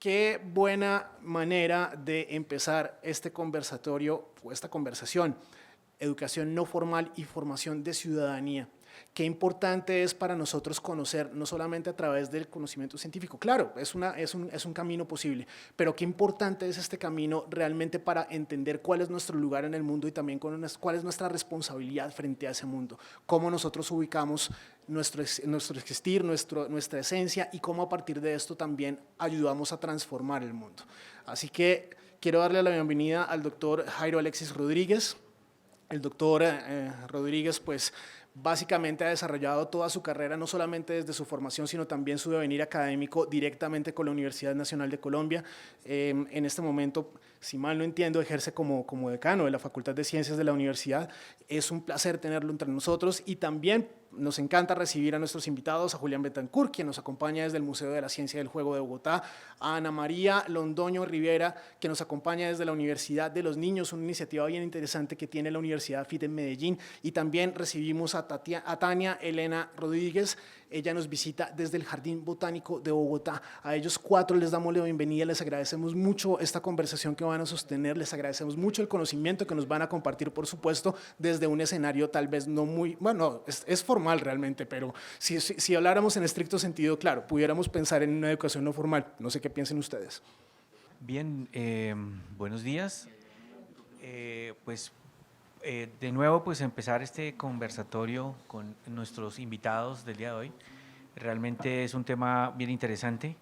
qué buena manera de empezar este conversatorio o esta conversación. Educación no formal y formación de ciudadanía. Qué importante es para nosotros conocer, no solamente a través del conocimiento científico, claro, es un camino posible, pero qué importante es este camino realmente para entender cuál es nuestro lugar en el mundo y también cuál es nuestra responsabilidad frente a ese mundo, cómo nosotros ubicamos nuestro existir, nuestra esencia y cómo a partir de esto también ayudamos a transformar el mundo. Así que quiero darle la bienvenida al doctor Jairo Alexis Rodríguez. El doctor Rodríguez, pues básicamente ha desarrollado toda su carrera, no solamente desde su formación, sino también su devenir académico directamente con la Universidad Nacional de Colombia. En este momento, si mal no entiendo, ejerce como decano de la Facultad de Ciencias de la universidad. Es un placer tenerlo entre nosotros y también nos encanta recibir a nuestros invitados, a Julián Betancourt, quien nos acompaña desde el Museo de la Ciencia del Juego de Bogotá, a Ana María Londoño Rivera, que nos acompaña desde la Universidad de los Niños, una iniciativa bien interesante que tiene la Universidad FIT en Medellín, y también recibimos a Tania Elena Rodríguez. Ella nos visita desde el Jardín Botánico de Bogotá. A ellos cuatro les damos la bienvenida, les agradecemos mucho esta conversación que van a sostener, les agradecemos mucho el conocimiento que nos van a compartir, por supuesto, desde un escenario tal vez no muy, bueno, es formal realmente, pero si habláramos en estricto sentido, claro, pudiéramos pensar en una educación no formal. No sé qué piensen ustedes. Bien, buenos días. De nuevo, pues empezar este conversatorio con nuestros invitados del día de hoy. Realmente es un tema bien interesante.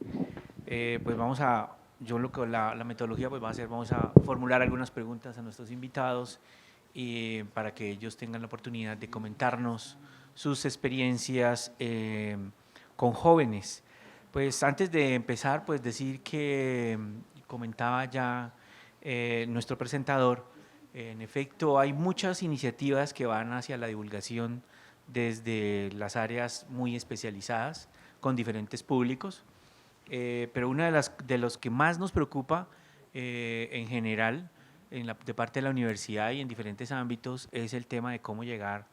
Pues vamos a, yo lo que la metodología pues va a ser, vamos a formular algunas preguntas a nuestros invitados y para que ellos tengan la oportunidad de comentarnos sus experiencias con jóvenes. Pues antes de empezar, pues decir que comentaba ya nuestro presentador, en efecto hay muchas iniciativas que van hacia la divulgación desde las áreas muy especializadas con diferentes públicos, pero una de los que más nos preocupa en general de parte de la universidad y en diferentes ámbitos es el tema de cómo llegar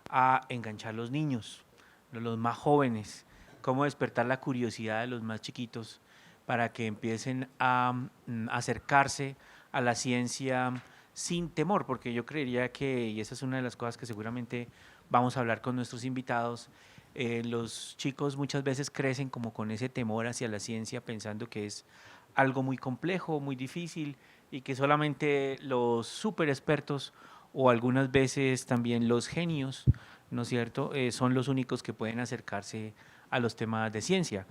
a enganchar los niños, los más jóvenes, cómo despertar la curiosidad de los más chiquitos para que empiecen a acercarse a la ciencia sin temor, porque yo creería que, y esa es una de las cosas que seguramente vamos a hablar con nuestros invitados, los chicos muchas veces crecen como con ese temor hacia la ciencia, pensando que es algo muy complejo, muy difícil, y que solamente los super expertos o algunas veces también los genios, ¿no es cierto?, son los únicos que pueden acercarse a los temas de ciencia.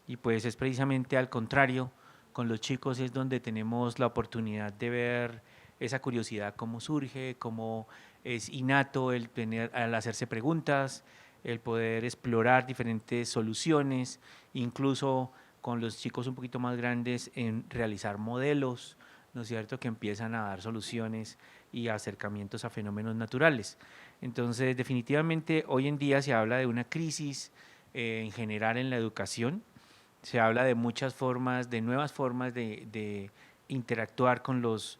Y pues es precisamente al contrario, con los chicos es donde tenemos la oportunidad de ver esa curiosidad, cómo surge, cómo es innato el tener, al hacerse preguntas, el poder explorar diferentes soluciones, incluso con los chicos un poquito más grandes en realizar modelos, ¿no es cierto?, que empiezan a dar soluciones y acercamientos a fenómenos naturales. Entonces, definitivamente hoy en día se habla de una crisis en general en la educación, se habla de muchas formas, de nuevas formas de interactuar con los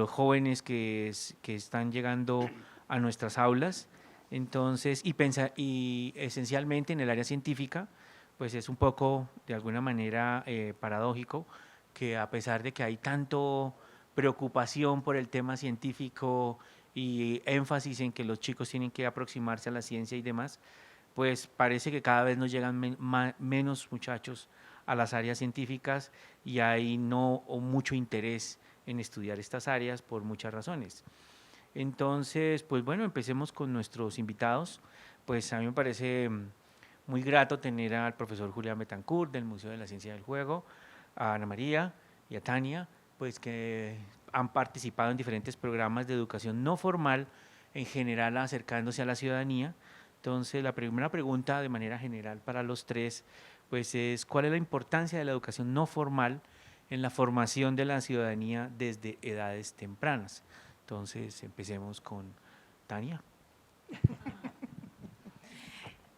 jóvenes que están llegando a nuestras aulas. Entonces, y esencialmente en el área científica, pues es un poco, de alguna manera, paradójico que a pesar de que hay tanto preocupación por el tema científico y énfasis en que los chicos tienen que aproximarse a la ciencia y demás, pues parece que cada vez nos llegan menos muchachos a las áreas científicas y hay no o mucho interés en estudiar estas áreas por muchas razones. Entonces, pues bueno, empecemos con nuestros invitados. Pues a mí me parece muy grato tener al profesor Julián Betancourt del Museo de la Ciencia del Juego, a Ana María y a Tania, pues que han participado en diferentes programas de educación no formal, en general acercándose a la ciudadanía. Entonces, la primera pregunta de manera general para los tres, pues es ¿cuál es la importancia de la educación no formal en la formación de la ciudadanía desde edades tempranas? Entonces, empecemos con Tania.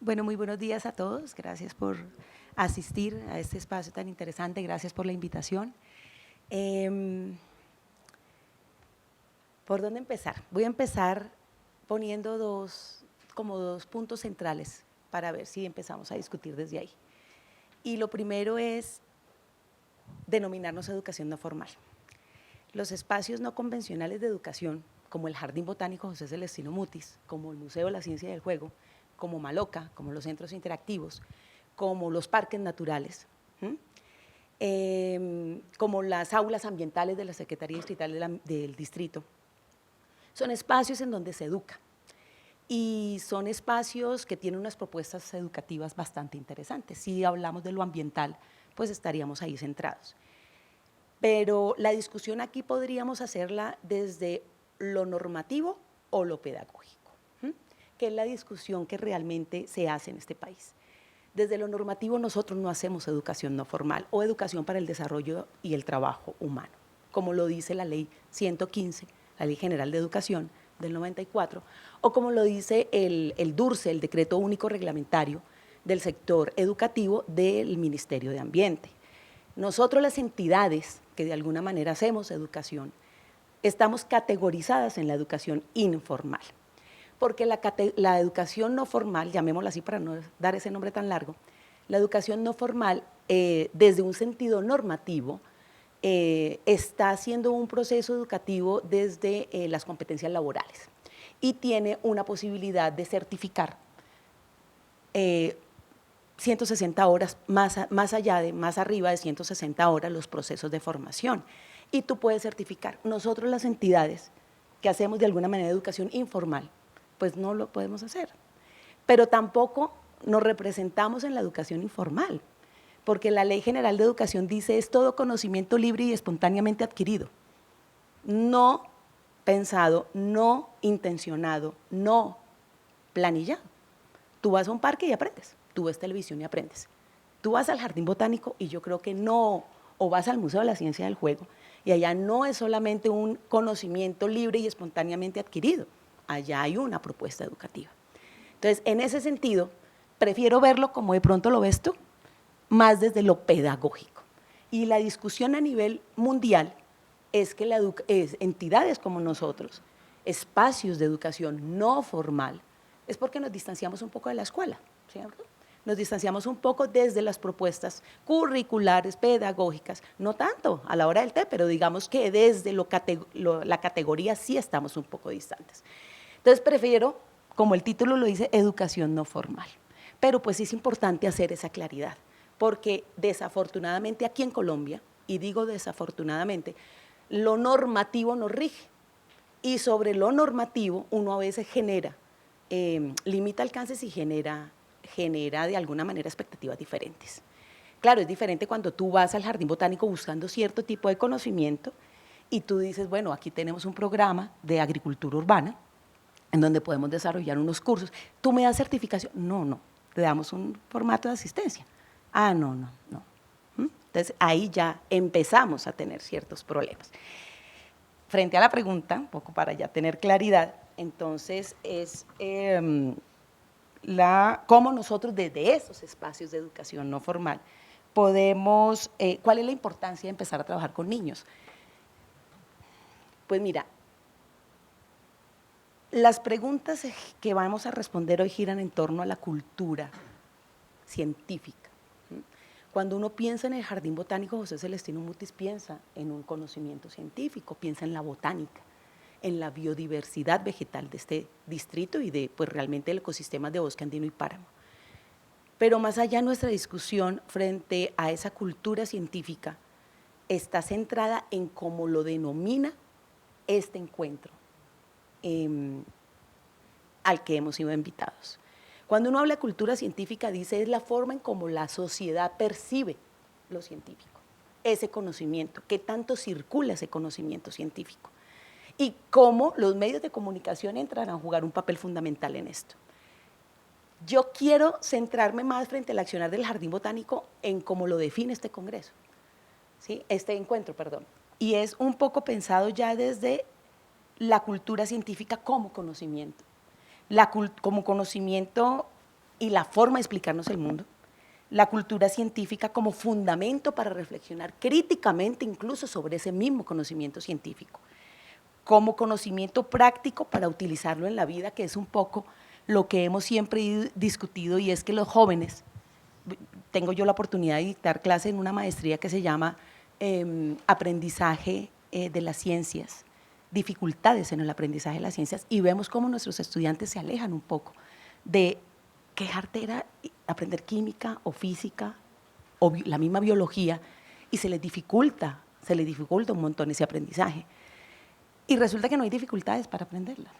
Bueno, muy buenos días a todos. Gracias por asistir a este espacio tan interesante. Gracias por la invitación. ¿Por dónde empezar? Voy a empezar poniendo dos puntos centrales para ver si empezamos a discutir desde ahí. Y lo primero es, denominarnos educación no formal. Los espacios no convencionales de educación, como el Jardín Botánico José Celestino Mutis, como el Museo de la Ciencia y del Juego, como Maloca, como los centros interactivos, como los parques naturales, como las aulas ambientales de la Secretaría Distrital del Distrito, son espacios en donde se educa y son espacios que tienen unas propuestas educativas bastante interesantes. Si hablamos de lo ambiental, pues estaríamos ahí centrados. Pero la discusión aquí podríamos hacerla desde lo normativo o lo pedagógico, que es la discusión que realmente se hace en este país. Desde lo normativo nosotros no hacemos educación no formal o educación para el desarrollo y el trabajo humano, como lo dice la Ley 115, la Ley General de Educación del 94, o como lo dice el DURCE, el Decreto Único Reglamentario del Sector Educativo del Ministerio de Ambiente. Nosotros, las entidades que de alguna manera hacemos educación, estamos categorizadas en la educación informal, porque la educación no formal, llamémosla así para no dar ese nombre tan largo, la educación no formal, desde un sentido normativo, está haciendo un proceso educativo desde las competencias laborales y tiene una posibilidad de certificar 160 horas, más arriba de 160 horas los procesos de formación. Y tú puedes certificar. Nosotros, las entidades que hacemos de alguna manera educación informal, pues no lo podemos hacer. Pero tampoco nos representamos en la educación informal, porque la Ley General de Educación dice es todo conocimiento libre y espontáneamente adquirido, no pensado, no intencionado, no planillado. Tú vas a un parque y aprendes, tú ves televisión y aprendes, tú vas al Jardín Botánico y yo creo que no, o vas al Museo de la Ciencia del Juego, y allá no es solamente un conocimiento libre y espontáneamente adquirido, allá hay una propuesta educativa. Entonces, en ese sentido, prefiero verlo como de pronto lo ves tú, más desde lo pedagógico. Y la discusión a nivel mundial es que entidades como nosotros, espacios de educación no formal, es porque nos distanciamos un poco de la escuela, ¿cierto? Nos distanciamos un poco desde las propuestas curriculares, pedagógicas, no tanto a la hora del té, pero digamos que desde la categoría sí estamos un poco distantes. Entonces prefiero, como el título lo dice, educación no formal. Pero pues es importante hacer esa claridad, porque desafortunadamente aquí en Colombia, y digo desafortunadamente, lo normativo nos rige, y sobre lo normativo uno a veces genera, limita alcances y genera de alguna manera expectativas diferentes. Claro, es diferente cuando tú vas al Jardín Botánico buscando cierto tipo de conocimiento y tú dices, bueno, aquí tenemos un programa de agricultura urbana en donde podemos desarrollar unos cursos. ¿Tú me das certificación? No, te damos un formato de asistencia. Ah, no. Entonces, ahí ya empezamos a tener ciertos problemas. Frente a la pregunta, un poco para ya tener claridad, entonces es cómo nosotros desde esos espacios de educación no formal podemos, ¿cuál es la importancia de empezar a trabajar con niños? Pues mira, las preguntas que vamos a responder hoy giran en torno a la cultura científica. Cuando uno piensa en el Jardín Botánico José Celestino Mutis, piensa en un conocimiento científico, piensa en la botánica, en la biodiversidad vegetal de este distrito y de pues, realmente el ecosistema de bosque andino y páramo. Pero más allá, nuestra discusión frente a esa cultura científica está centrada en cómo lo denomina este encuentro al que hemos sido invitados. Cuando uno habla de cultura científica, dice es la forma en cómo la sociedad percibe lo científico, ese conocimiento, qué tanto circula ese conocimiento científico y cómo los medios de comunicación entran a jugar un papel fundamental en esto. Yo quiero centrarme más frente al accionar del Jardín Botánico en cómo lo define este congreso, ¿sí? Este encuentro, perdón. Y es un poco pensado ya desde la cultura científica como conocimiento. Como conocimiento y la forma de explicarnos el mundo, la cultura científica como fundamento para reflexionar críticamente incluso sobre ese mismo conocimiento científico, como conocimiento práctico para utilizarlo en la vida, que es un poco lo que hemos siempre discutido, y es que los jóvenes, tengo yo la oportunidad de dictar clase en una maestría que se llama aprendizaje de las ciencias, dificultades en el aprendizaje de las ciencias, y vemos cómo nuestros estudiantes se alejan un poco de quejarte era aprender química o física o la misma biología, y se les dificulta un montón ese aprendizaje. Y resulta que no hay dificultades para aprenderla.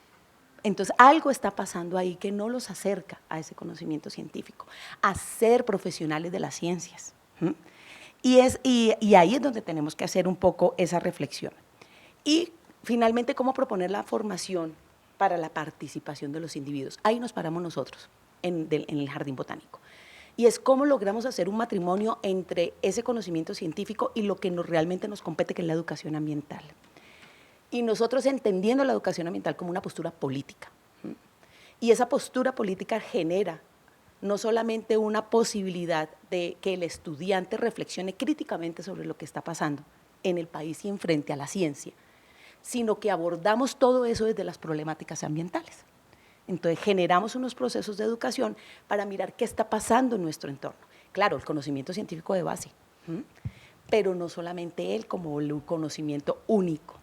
Entonces, algo está pasando ahí que no los acerca a ese conocimiento científico, a ser profesionales de las ciencias. Y ahí es donde tenemos que hacer un poco esa reflexión. Y finalmente, ¿cómo proponer la formación para la participación de los individuos? Ahí nos paramos nosotros, en el Jardín Botánico. Y es cómo logramos hacer un matrimonio entre ese conocimiento científico y lo que realmente nos compete, que es la educación ambiental. Y nosotros entendiendo la educación ambiental como una postura política. Y esa postura política genera no solamente una posibilidad de que el estudiante reflexione críticamente sobre lo que está pasando en el país y en frente a la ciencia, sino que abordamos todo eso desde las problemáticas ambientales. Entonces, generamos unos procesos de educación para mirar qué está pasando en nuestro entorno. Claro, el conocimiento científico de base, pero no solamente él como un conocimiento único,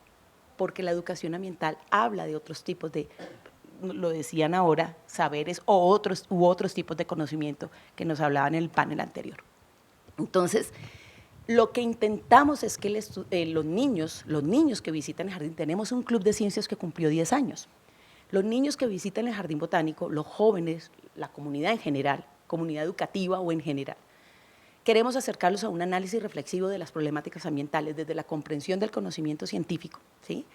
porque la educación ambiental habla de otros tipos de, lo decían ahora, saberes u otros tipos de conocimiento que nos hablaban en el panel anterior. Entonces, lo que intentamos es que los niños que visitan el jardín, tenemos un club de ciencias que cumplió 10 años. Los niños que visitan el Jardín Botánico, los jóvenes, la comunidad en general, comunidad educativa o en general, queremos acercarlos a un análisis reflexivo de las problemáticas ambientales desde la comprensión del conocimiento científico, ¿sí?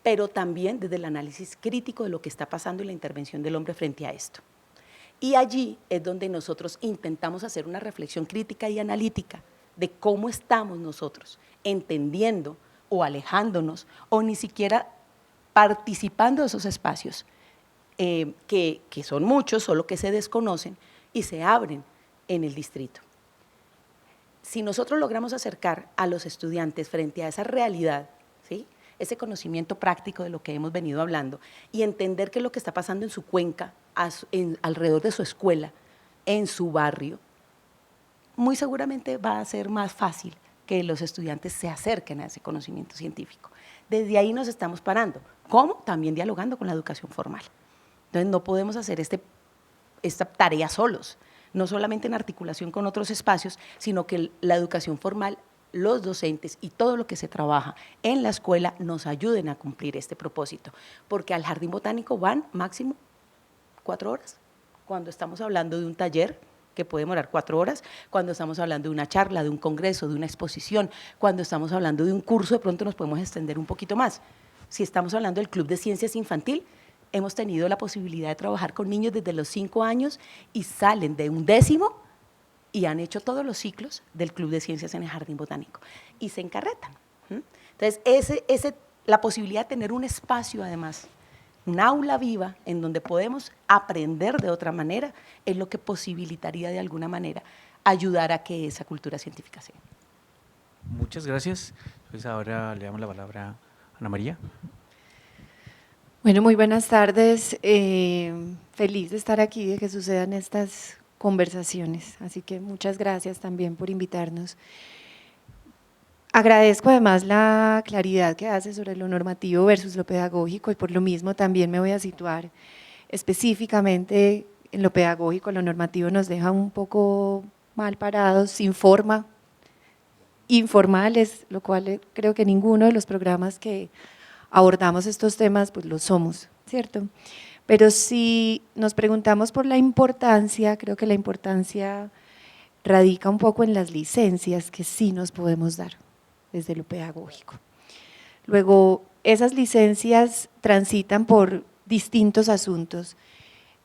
Pero también desde el análisis crítico de lo que está pasando y la intervención del hombre frente a esto. Y allí es donde nosotros intentamos hacer una reflexión crítica y analítica de cómo estamos nosotros entendiendo o alejándonos o ni siquiera participando de esos espacios que son muchos, solo que se desconocen y se abren en el distrito. Si nosotros logramos acercar a los estudiantes frente a esa realidad, ¿sí?, ese conocimiento práctico de lo que hemos venido hablando y entender qué es lo que está pasando en su cuenca, alrededor de su escuela, en su barrio, muy seguramente va a ser más fácil que los estudiantes se acerquen a ese conocimiento científico. Desde ahí nos estamos parando. ¿Cómo? También dialogando con la educación formal. Entonces, no podemos hacer esta tarea solos, no solamente en articulación con otros espacios, sino que la educación formal, los docentes y todo lo que se trabaja en la escuela nos ayuden a cumplir este propósito, porque al Jardín Botánico van máximo 4 horas, cuando estamos hablando de un taller que puede demorar 4 horas, cuando estamos hablando de una charla, de un congreso, de una exposición, cuando estamos hablando de un curso, de pronto nos podemos extender un poquito más. Si estamos hablando del Club de Ciencias Infantil, hemos tenido la posibilidad de trabajar con niños desde los 5 años y salen de un 10º y han hecho todos los ciclos del Club de Ciencias en el Jardín Botánico y se encarretan. Entonces, la posibilidad de tener un espacio, además, un aula viva en donde podemos aprender de otra manera, es lo que posibilitaría de alguna manera ayudar a que esa cultura científica sea. Muchas gracias. Pues ahora le damos la palabra a Ana María. Bueno, muy buenas tardes. Feliz de estar aquí, de que sucedan estas conversaciones. Así que muchas gracias también por invitarnos. Agradezco además la claridad que hace sobre lo normativo versus lo pedagógico y por lo mismo también me voy a situar específicamente en lo pedagógico. Lo normativo nos deja un poco mal parados, sin forma, informales, lo cual creo que ninguno de los programas que abordamos estos temas pues lo somos, ¿cierto? Pero si nos preguntamos por la importancia, creo que la importancia radica un poco en las licencias que sí nos podemos dar desde lo pedagógico. Luego, esas licencias transitan por distintos asuntos.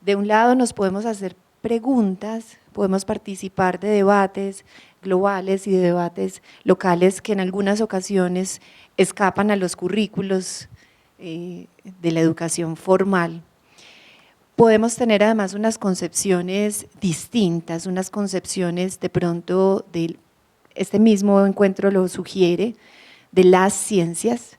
De un lado nos podemos hacer preguntas, podemos participar de debates globales y de debates locales que en algunas ocasiones escapan a los currículos de la educación formal. Podemos tener además unas concepciones distintas, unas concepciones de pronto de este mismo encuentro lo sugiere, de las ciencias,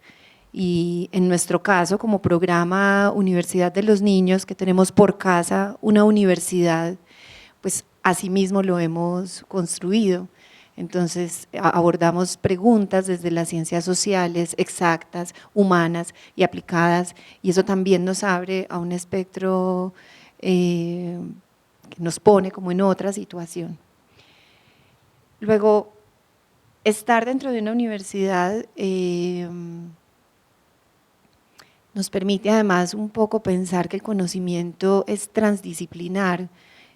y en nuestro caso como programa Universidad de los Niños, que tenemos por casa una universidad, pues asimismo lo hemos construido. Entonces, abordamos preguntas desde las ciencias sociales, exactas, humanas y aplicadas, y eso también nos abre a un espectro que nos pone como en otra situación. Luego, estar dentro de una universidad nos permite además un poco pensar que el conocimiento es transdisciplinar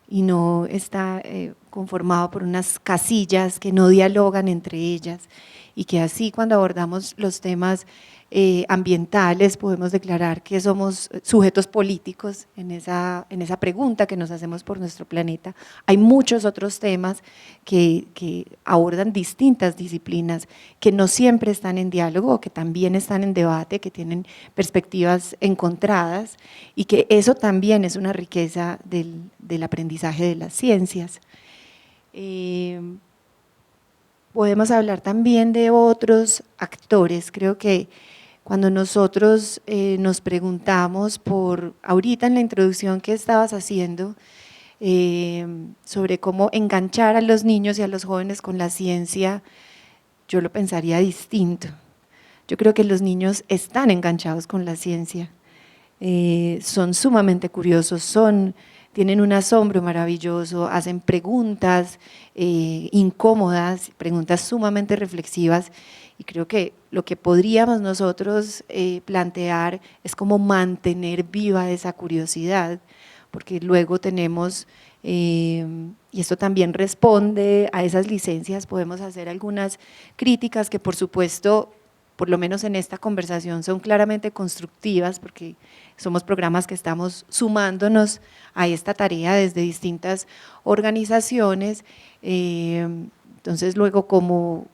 y no está conformado por unas casillas que no dialogan entre ellas, y que así cuando abordamos los temas ambientales podemos declarar que somos sujetos políticos en esa pregunta que nos hacemos por nuestro planeta. Hay muchos otros temas que abordan distintas disciplinas, que no siempre están en diálogo, que también están en debate, que tienen perspectivas encontradas, y que eso también es una riqueza del aprendizaje de las ciencias. Podemos hablar también de otros actores. Creo que cuando nosotros nos preguntamos por, ahorita en la introducción que estabas haciendo, sobre cómo enganchar a los niños y a los jóvenes con la ciencia, yo lo pensaría distinto. Yo creo que los niños están enganchados con la ciencia, son sumamente curiosos, tienen un asombro maravilloso, hacen preguntas incómodas, preguntas sumamente reflexivas, y creo que lo que podríamos nosotros plantear es cómo mantener viva esa curiosidad, porque luego tenemos, y esto también responde a esas licencias, podemos hacer algunas críticas que por supuesto, por lo menos en esta conversación, son claramente constructivas, porque somos programas que estamos sumándonos a esta tarea desde distintas organizaciones. Entonces luego, ¿cómo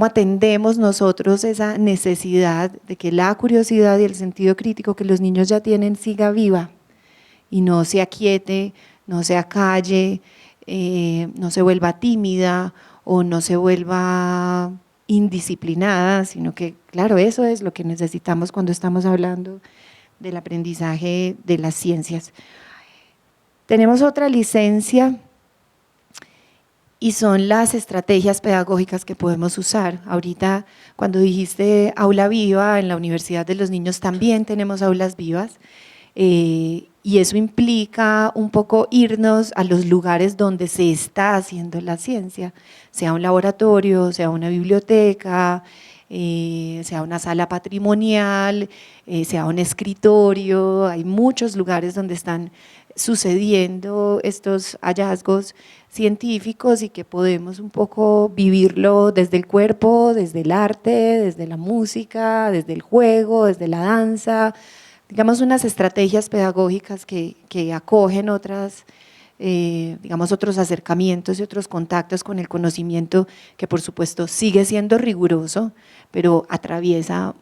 atendemos nosotros esa necesidad de que la curiosidad y el sentido crítico que los niños ya tienen siga viva y no se aquiete, no se acalle, no se vuelva tímida o no se vuelva indisciplinada, sino que, claro, eso es lo que necesitamos cuando estamos hablando del aprendizaje de las ciencias. Tenemos otra licencia y son las estrategias pedagógicas que podemos usar. Ahorita, cuando dijiste aula viva, en la Universidad de los Niños también tenemos aulas vivas, y eso implica un poco irnos a los lugares donde se está haciendo la ciencia, sea un laboratorio, sea una biblioteca, sea una sala patrimonial, sea un escritorio. Hay muchos lugares donde están sucediendo estos hallazgos científicos y que podemos un poco vivirlo desde el cuerpo, desde el arte, desde la música, desde el juego, desde la danza, digamos unas estrategias pedagógicas que acogen otras, digamos otros acercamientos y otros contactos con el conocimiento, que por supuesto sigue siendo riguroso, pero atraviesa,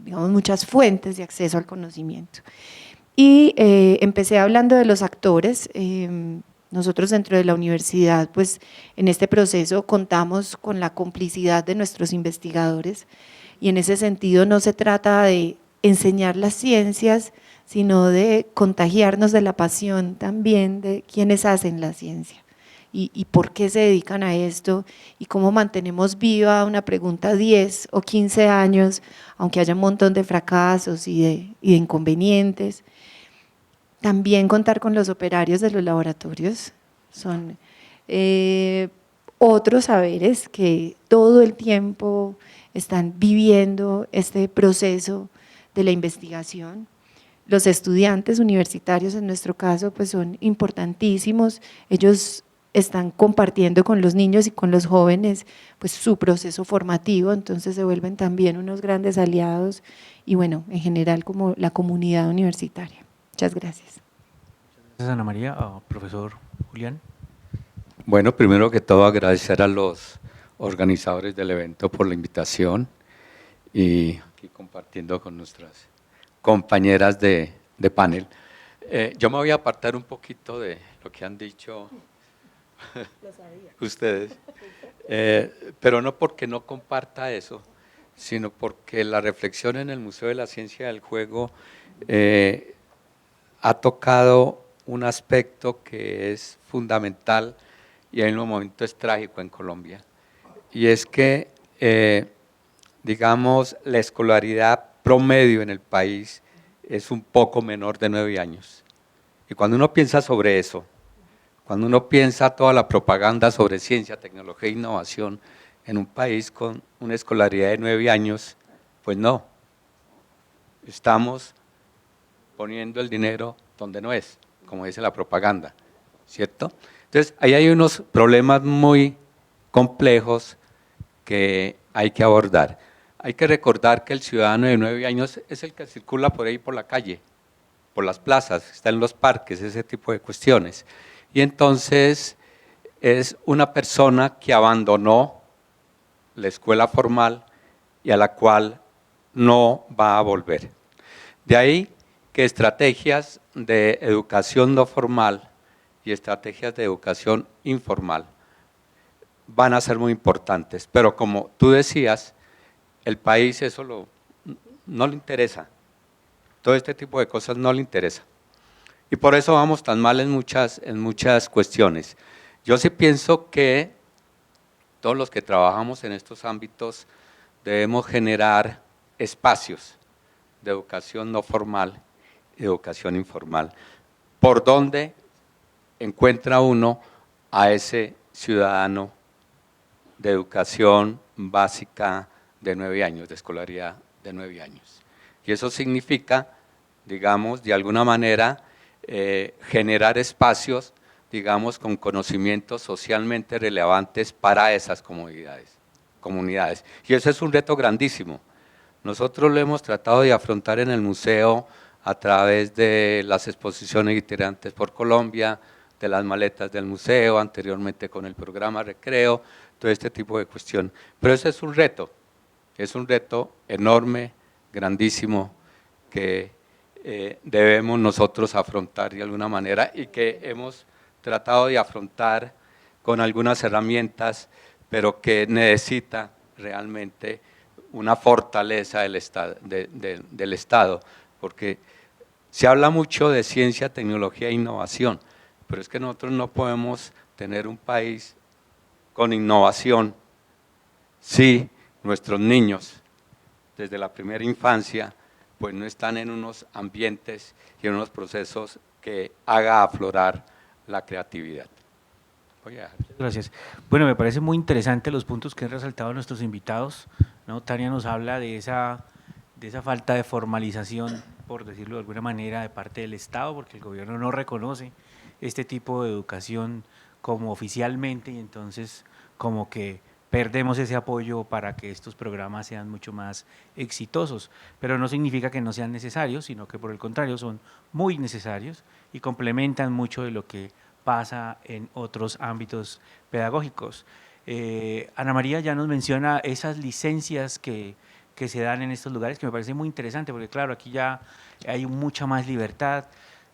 digamos, muchas fuentes de acceso al conocimiento. Y empecé hablando de los actores. Nosotros dentro de la universidad, pues en este proceso contamos con la complicidad de nuestros investigadores, y en ese sentido no se trata de enseñar las ciencias, sino de contagiarnos de la pasión también de quienes hacen la ciencia y por qué se dedican a esto, y cómo mantenemos viva una pregunta 10 o 15 años, aunque haya un montón de fracasos y de inconvenientes. También contar con los operarios de los laboratorios, son otros saberes que todo el tiempo están viviendo este proceso de la investigación. Los estudiantes universitarios en nuestro caso pues son importantísimos, ellos están compartiendo con los niños y con los jóvenes pues su proceso formativo, entonces se vuelven también unos grandes aliados, y bueno, en general como la comunidad universitaria. Muchas gracias. Gracias, Ana María. Profesor Julián. Bueno, primero que todo agradecer a los organizadores del evento por la invitación, y aquí compartiendo con nuestras compañeras de panel. Yo me voy a apartar un poquito de lo que han dicho ustedes, pero no porque no comparta eso, sino porque la reflexión en el Museo de la Ciencia del Juego ha tocado un aspecto que es fundamental y en un momento es trágico en Colombia, y es que, digamos, la escolaridad promedio en el país es un poco menor de 9 años. Y cuando uno piensa sobre eso, cuando uno piensa toda la propaganda sobre ciencia, tecnología e innovación en un país con una escolaridad de 9 años, pues no, estamos poniendo el dinero donde no es, como dice la propaganda, ¿cierto? Entonces, ahí hay unos problemas muy complejos que hay que abordar. Hay que recordar que el ciudadano de 9 años es el que circula por ahí por la calle, por las plazas, está en los parques, ese tipo de cuestiones. Y entonces es una persona que abandonó la escuela formal y a la cual no va a volver. De ahí que estrategias de educación no formal y estrategias de educación informal van a ser muy importantes, pero como tú decías, el país eso no le interesa, todo este tipo de cosas no le interesa. Y por eso vamos tan mal en muchas cuestiones. Yo sí pienso que todos los que trabajamos en estos ámbitos debemos generar espacios de educación no formal y educación informal, por donde encuentra uno a ese ciudadano de educación básica de 9 años, de escolaridad de 9 años. Y eso significa, digamos, de alguna manera, generar espacios, digamos, con conocimientos socialmente relevantes para esas comunidades. Y eso es un reto grandísimo. Nosotros lo hemos tratado de afrontar en el museo a través de las exposiciones itinerantes por Colombia, de las maletas del museo, anteriormente con el programa Recreo, todo este tipo de cuestión. Pero ese es un reto enorme, grandísimo, que debemos nosotros afrontar de alguna manera y que hemos tratado de afrontar con algunas herramientas, pero que necesita realmente una fortaleza del Estado, porque se habla mucho de ciencia, tecnología e innovación, pero es que nosotros no podemos tener un país con innovación si nuestros niños, desde la primera infancia, pues no están en unos ambientes y en unos procesos que haga aflorar la creatividad. Gracias. Bueno, me parece muy interesante los puntos que han resaltado nuestros invitados, ¿no? Tania nos habla de esa falta de formalización, por decirlo de alguna manera, de parte del Estado, porque el gobierno no reconoce este tipo de educación como oficialmente y entonces como que perdemos ese apoyo para que estos programas sean mucho más exitosos, pero no significa que no sean necesarios, sino que por el contrario son muy necesarios y complementan mucho de lo que pasa en otros ámbitos pedagógicos. Ana María ya nos menciona esas licencias que se dan en estos lugares, que me parece muy interesante, porque claro, aquí ya hay mucha más libertad.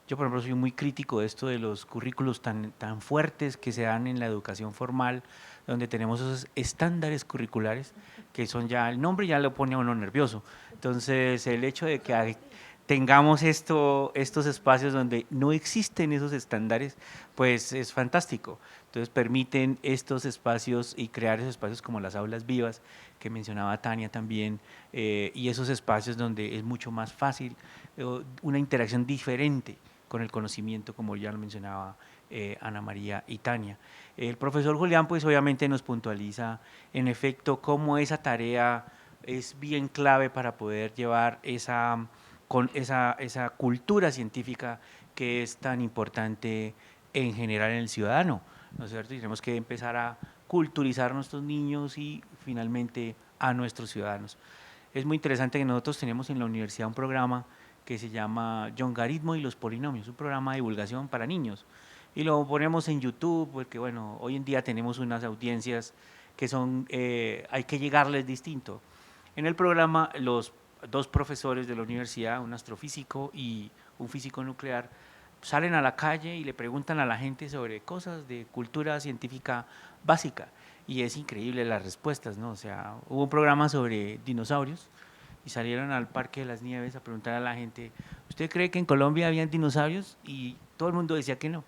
Yo, por ejemplo, soy muy crítico de esto de los currículos tan fuertes que se dan en la educación formal, donde tenemos esos estándares curriculares que son ya, el nombre ya lo pone a uno nervioso. Entonces, el hecho de que tengamos estos espacios donde no existen esos estándares, pues es fantástico. Entonces permiten estos espacios y crear esos espacios como las aulas vivas que mencionaba Tania también, y esos espacios donde es mucho más fácil una interacción diferente con el conocimiento, como ya lo mencionaba Ana María y Tania. El profesor Julián pues obviamente nos puntualiza en efecto cómo esa tarea es bien clave para poder llevar esa cultura científica que es tan importante en general en el ciudadano, ¿no es cierto? Y tenemos que empezar a culturizar a nuestros niños y finalmente a nuestros ciudadanos. Es muy interesante que nosotros tenemos en la universidad un programa que se llama Yongaritmo y los polinomios, un programa de divulgación para niños. Y lo ponemos en YouTube porque, bueno, hoy en día tenemos unas audiencias que son, hay que llegarles distinto. En el programa, los dos profesores de la universidad, un astrofísico y un físico nuclear, salen a la calle y le preguntan a la gente sobre cosas de cultura científica básica. Y es increíble las respuestas, ¿no? O sea, hubo un programa sobre dinosaurios y salieron al Parque de las Nieves a preguntar a la gente, ¿usted cree que en Colombia habían dinosaurios? Y todo el mundo decía que no.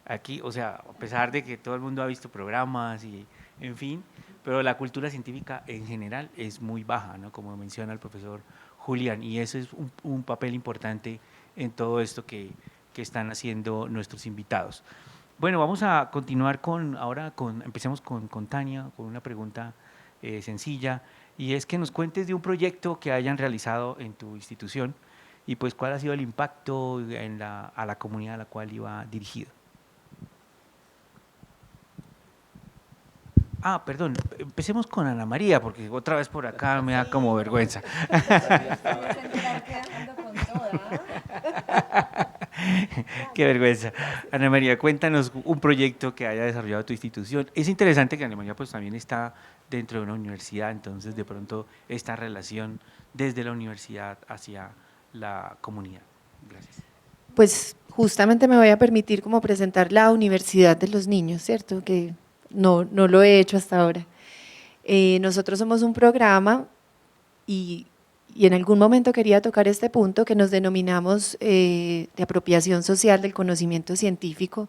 Aquí, o sea, a pesar de que todo el mundo ha visto programas y, en fin, pero la cultura científica en general es muy baja, ¿no? Como menciona el profesor Julián, y eso es un papel importante en todo esto que están haciendo nuestros invitados. Bueno, vamos a continuar empecemos con Tania, con una pregunta sencilla, y es que nos cuentes de un proyecto que hayan realizado en tu institución y pues cuál ha sido el impacto a la comunidad a la cual iba dirigido. Perdón, empecemos con Ana María, porque otra vez por acá me da como vergüenza. Qué vergüenza. Ana María, cuéntanos un proyecto que haya desarrollado tu institución. Es interesante que Ana María pues también está dentro de una universidad, entonces de pronto esta relación desde la universidad hacia la comunidad. Gracias. Pues justamente me voy a permitir como presentar la Universidad de los Niños, ¿cierto? Que no lo he hecho hasta ahora. Nosotros somos un programa y en algún momento quería tocar este punto que nos denominamos de apropiación social del conocimiento científico,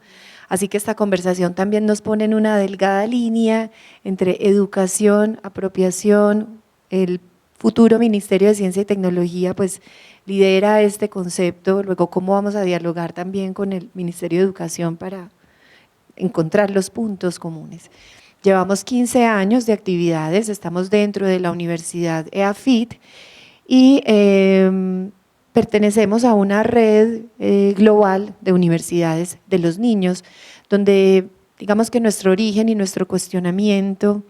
así que esta conversación también nos pone en una delgada línea entre educación, apropiación. El futuro Ministerio de Ciencia y Tecnología pues lidera este concepto, luego cómo vamos a dialogar también con el Ministerio de Educación para encontrar los puntos comunes. Llevamos 15 años de actividades, estamos dentro de la Universidad EAFIT y pertenecemos a una red global de universidades de los niños, donde digamos que nuestro origen y nuestro cuestionamiento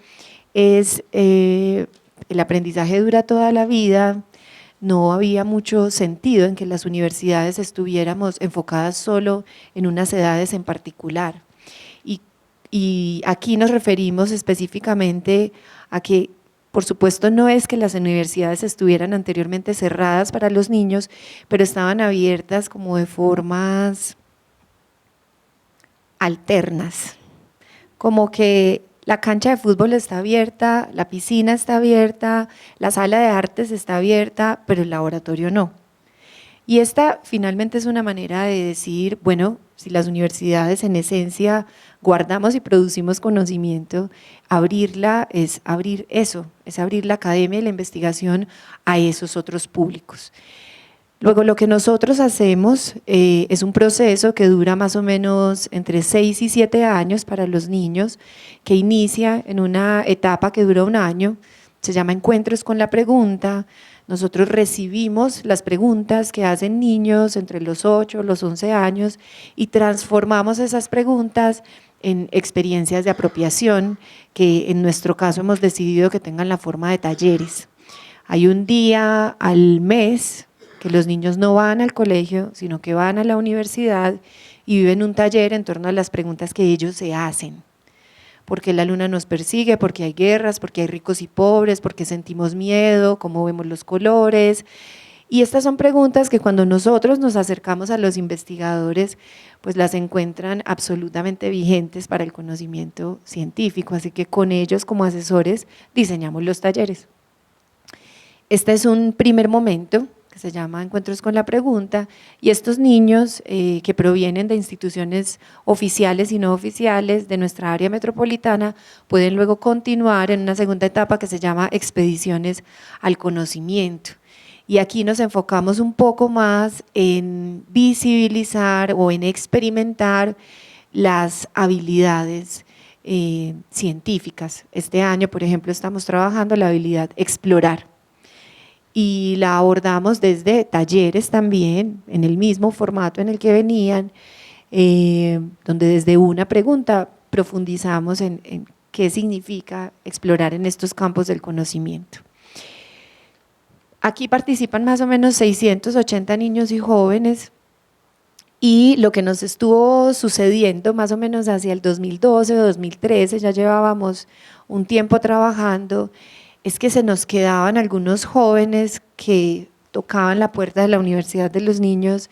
es el aprendizaje dura toda la vida. No había mucho sentido en que las universidades estuviéramos enfocadas solo en unas edades en particular. Y aquí nos referimos específicamente a que, por supuesto, no es que las universidades estuvieran anteriormente cerradas para los niños, pero estaban abiertas como de formas alternas, como que la cancha de fútbol está abierta, la piscina está abierta, la sala de artes está abierta, pero el laboratorio no. Y esta finalmente es una manera de decir, bueno, si las universidades en esencia guardamos y producimos conocimiento, abrirla es abrir eso, es abrir la academia y la investigación a esos otros públicos. Luego lo que nosotros hacemos es un proceso que dura más o menos entre 6 y 7 años para los niños, que inicia en una etapa que dura 1 año, se llama Encuentros con la Pregunta. Nosotros recibimos las preguntas que hacen niños entre los 8 y los 11 años y transformamos esas preguntas en experiencias de apropiación que en nuestro caso hemos decidido que tengan la forma de talleres. Hay un día al mes que los niños no van al colegio, sino que van a la universidad y viven un taller en torno a las preguntas que ellos se hacen. ¿Por qué la luna nos persigue? ¿Por qué hay guerras? ¿Por qué hay ricos y pobres? ¿Por qué sentimos miedo? ¿Cómo vemos los colores? Y estas son preguntas que cuando nosotros nos acercamos a los investigadores, pues las encuentran absolutamente vigentes para el conocimiento científico, así que con ellos como asesores diseñamos los talleres. Este es un primer momento que se llama Encuentros con la Pregunta, y estos niños que provienen de instituciones oficiales y no oficiales de nuestra área metropolitana pueden luego continuar en una segunda etapa que se llama Expediciones al Conocimiento. Y aquí nos enfocamos un poco más en visibilizar o en experimentar las habilidades científicas. Este año, por ejemplo, estamos trabajando la habilidad explorar y la abordamos desde talleres también, en el mismo formato en el que venían, donde desde una pregunta profundizamos en qué significa explorar en estos campos del conocimiento. Aquí participan más o menos 680 niños y jóvenes, y lo que nos estuvo sucediendo más o menos hacia el 2012 o 2013, ya llevábamos un tiempo trabajando, es que se nos quedaban algunos jóvenes que tocaban la puerta de la Universidad de los Niños.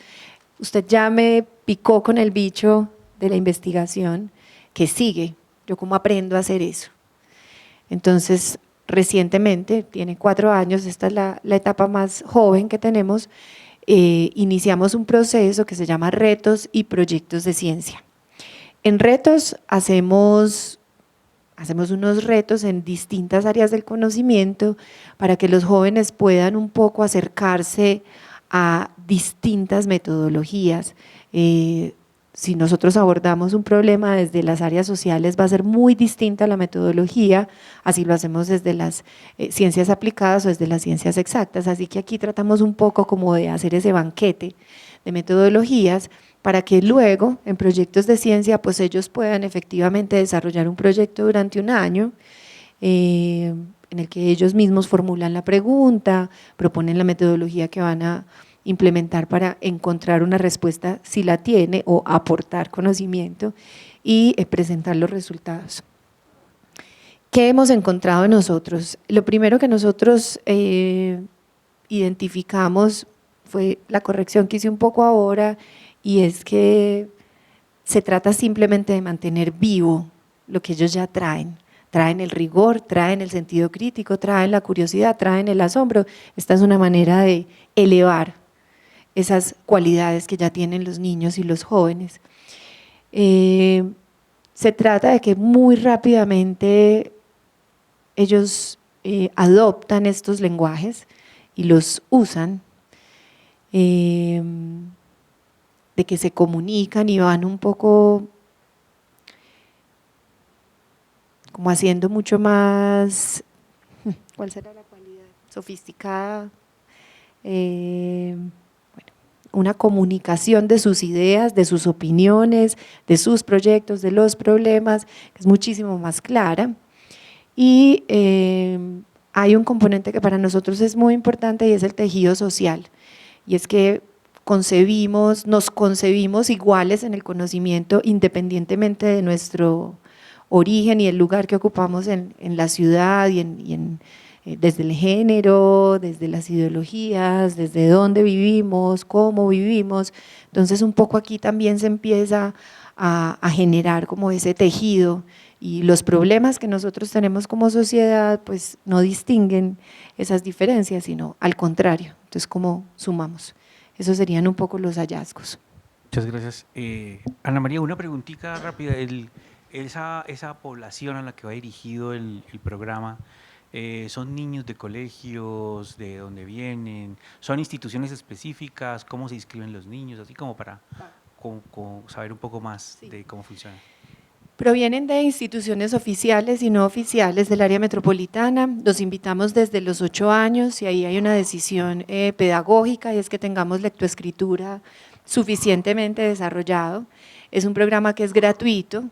Usted ya me picó con el bicho de la investigación, que sigue, yo cómo aprendo a hacer eso. Entonces, recientemente, tiene 4 años, esta es la etapa más joven que tenemos, iniciamos un proceso que se llama Retos y Proyectos de Ciencia. En retos hacemos unos retos en distintas áreas del conocimiento para que los jóvenes puedan un poco acercarse a distintas metodologías. Si nosotros abordamos un problema desde las áreas sociales, va a ser muy distinta la metodología, así lo hacemos desde las ciencias aplicadas o desde las ciencias exactas, así que aquí tratamos un poco como de hacer ese banquete de metodologías para que luego en proyectos de ciencia pues ellos puedan efectivamente desarrollar un proyecto durante un año en el que ellos mismos formulan la pregunta, proponen la metodología que van a implementar para encontrar una respuesta si la tiene o aportar conocimiento y presentar los resultados. ¿Qué hemos encontrado nosotros? Lo primero que nosotros identificamos fue la corrección que hice un poco ahora, y es que se trata simplemente de mantener vivo lo que ellos ya traen. Traen el rigor, traen el sentido crítico, traen la curiosidad, traen el asombro. Esta es una manera de elevar esas cualidades que ya tienen los niños y los jóvenes. Se trata de que muy rápidamente ellos adoptan estos lenguajes y los usan, de que se comunican y van un poco como haciendo mucho más, ¿cuál será la cualidad? Sofisticada, una comunicación de sus ideas, de sus opiniones, de sus proyectos, de los problemas, que es muchísimo más clara. Y hay un componente que para nosotros es muy importante y es el tejido social, y es que nos concebimos iguales en el conocimiento independientemente de nuestro origen y el lugar que ocupamos en la ciudad y desde el género, desde las ideologías, desde dónde vivimos, cómo vivimos. Entonces un poco aquí también se empieza a generar como ese tejido, y los problemas que nosotros tenemos como sociedad pues no distinguen esas diferencias, sino al contrario. Entonces, ¿cómo sumamos? Esos serían un poco los hallazgos. Muchas gracias. Ana María, una preguntita rápida. Esa población a la que va dirigido el programa, ¿son niños de colegios? ¿De dónde vienen? ¿Son instituciones específicas? ¿Cómo se inscriben los niños? Así como para saber un poco más de cómo funciona. Provienen de instituciones oficiales y no oficiales del área metropolitana. Los invitamos desde los 8 años y ahí hay una decisión pedagógica, y es que tengamos lectoescritura suficientemente desarrollado. Es un programa que es gratuito,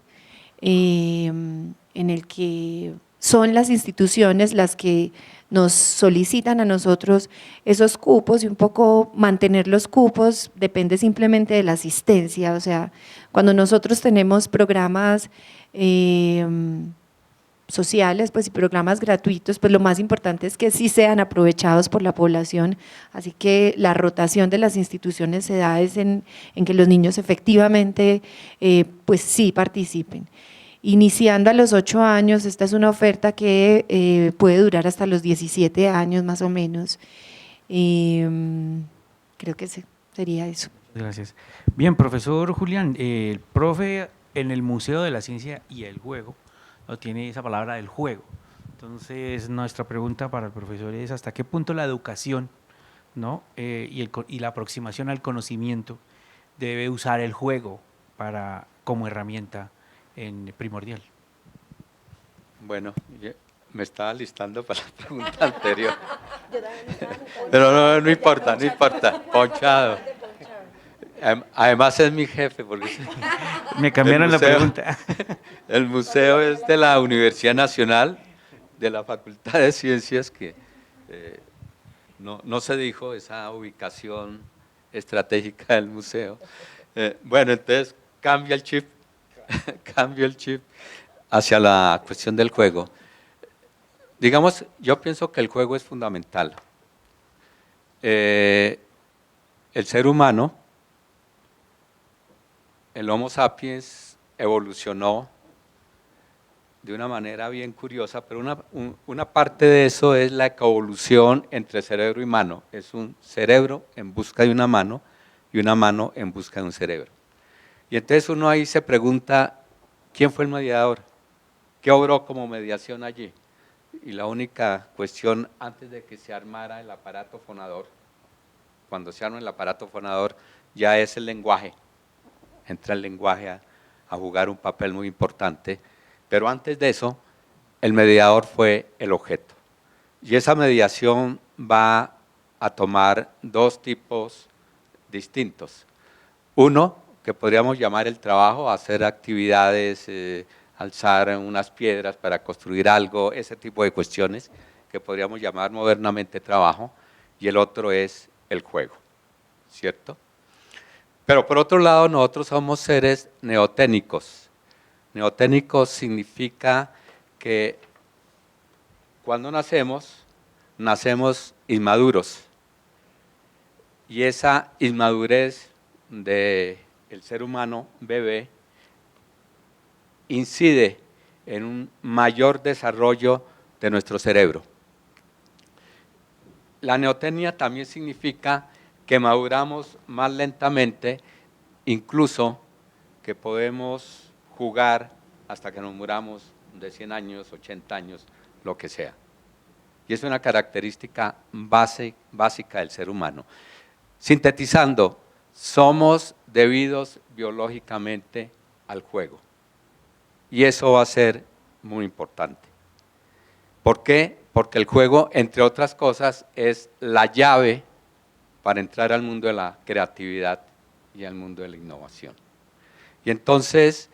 en el que son las instituciones las que nos solicitan a nosotros esos cupos, y un poco mantener los cupos depende simplemente de la asistencia. O sea, cuando nosotros tenemos programas sociales pues, y programas gratuitos, pues lo más importante es que sí sean aprovechados por la población, así que la rotación de las instituciones se da es en que los niños efectivamente pues sí participen. Iniciando a los 8 años, esta es una oferta que puede durar hasta los 17 años más o menos. Creo que sería eso. Gracias. Bien, profesor Julián, el profe en el Museo de la Ciencia y el Juego no tiene esa palabra del juego. Entonces, nuestra pregunta para el profesor es ¿hasta qué punto la educación, ¿no? y la aproximación al conocimiento debe usar el juego como herramienta primordial? Bueno, me estaba listando para la pregunta anterior. Pero no importa, ponchado. Además es mi jefe, porque me cambiaron la pregunta. El museo es de la Universidad Nacional, de la Facultad de Ciencias, que no se dijo esa ubicación estratégica del museo. Bueno, entonces cambio el chip hacia la cuestión del juego. Digamos, yo pienso que el juego es fundamental. El ser humano, el Homo sapiens, evolucionó de una manera bien curiosa, pero una parte de eso es la coevolución entre cerebro y mano. Es un cerebro en busca de una mano y una mano en busca de un cerebro. Y entonces uno ahí se pregunta, ¿Quién fue el mediador? ¿Qué obró como mediación allí? Y la única cuestión, antes de que se armara el aparato fonador, cuando se arma el aparato fonador, ya es el lenguaje. Entra el lenguaje a jugar un papel muy importante, pero antes de eso, el mediador fue el objeto. Y esa mediación va a tomar dos tipos distintos. Uno, que podríamos llamar el trabajo, hacer actividades, alzar unas piedras para construir algo, ese tipo de cuestiones que podríamos llamar modernamente trabajo, y el otro es el juego, ¿cierto? Pero por otro lado, nosotros somos seres neoténicos. Neoténicos significa que cuando nacemos inmaduros, y esa inmadurez del ser humano bebé incide en un mayor desarrollo de nuestro cerebro. La neotenia también significa que maduramos más lentamente, incluso que podemos jugar hasta que nos muramos de 100 años, 80 años, lo que sea. Y es una característica básica del ser humano. Sintetizando, somos debidos biológicamente al juego. Y eso va a ser muy importante. ¿Por qué? Porque el juego, entre otras cosas, es la llave para entrar al mundo de la creatividad y al mundo de la innovación. Y entonces,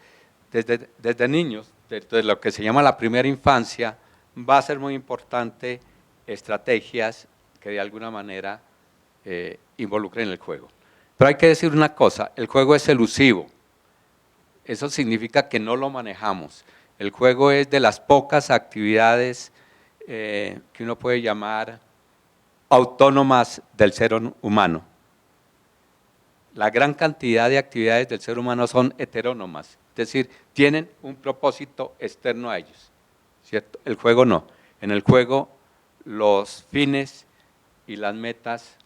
desde niños, desde lo que se llama la primera infancia, va a ser muy importante estrategias que de alguna manera involucren el juego. Pero hay que decir una cosa, el juego es elusivo. Eso significa que no lo manejamos. El juego es de las pocas actividades que uno puede llamar autónomas del ser humano. La gran cantidad de actividades del ser humano son heterónomas, es decir, tienen un propósito externo a ellos, ¿cierto? El juego no. En el juego los fines y las metas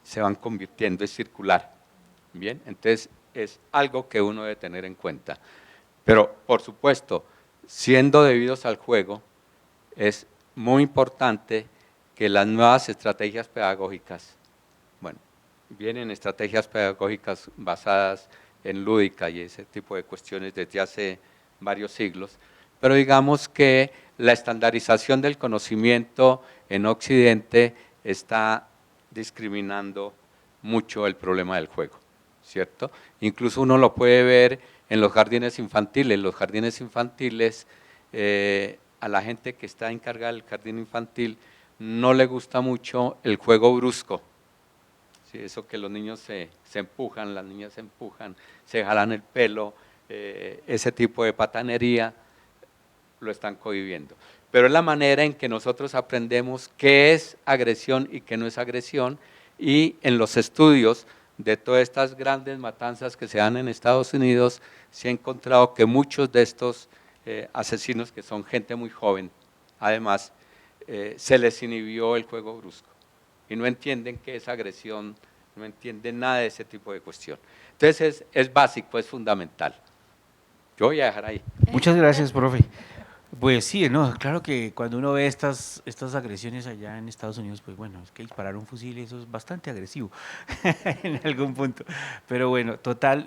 se van convirtiendo, es circular. Bien, entonces es algo que uno debe tener en cuenta. Pero, por supuesto, siendo debidos al juego, es muy importante que las nuevas estrategias pedagógicas, bueno, vienen estrategias pedagógicas basadas en lúdica y ese tipo de cuestiones desde hace varios siglos, pero digamos que la estandarización del conocimiento en Occidente está discriminando mucho el problema del juego, ¿cierto? Incluso uno lo puede ver en los jardines infantiles. Los jardines infantiles, a la gente que está encargada del jardín infantil, no le gusta mucho el juego brusco. Sí, eso que los niños se empujan, las niñas se empujan, se jalan el pelo, ese tipo de patanería, lo están cohibiendo. Pero es la manera en que nosotros aprendemos qué es agresión y qué no es agresión, y en los estudios de todas estas grandes matanzas que se dan en Estados Unidos, se ha encontrado que muchos de estos asesinos, que son gente muy joven, además, se les inhibió el juego brusco y no entienden qué es agresión, no entienden nada de ese tipo de cuestión. Entonces es básico, es fundamental. Yo voy a dejar ahí. Muchas gracias, profe. Pues sí, no, claro que cuando uno ve estas agresiones allá en Estados Unidos, pues bueno, es que disparar un fusil, eso es bastante agresivo en algún punto. Pero bueno, total,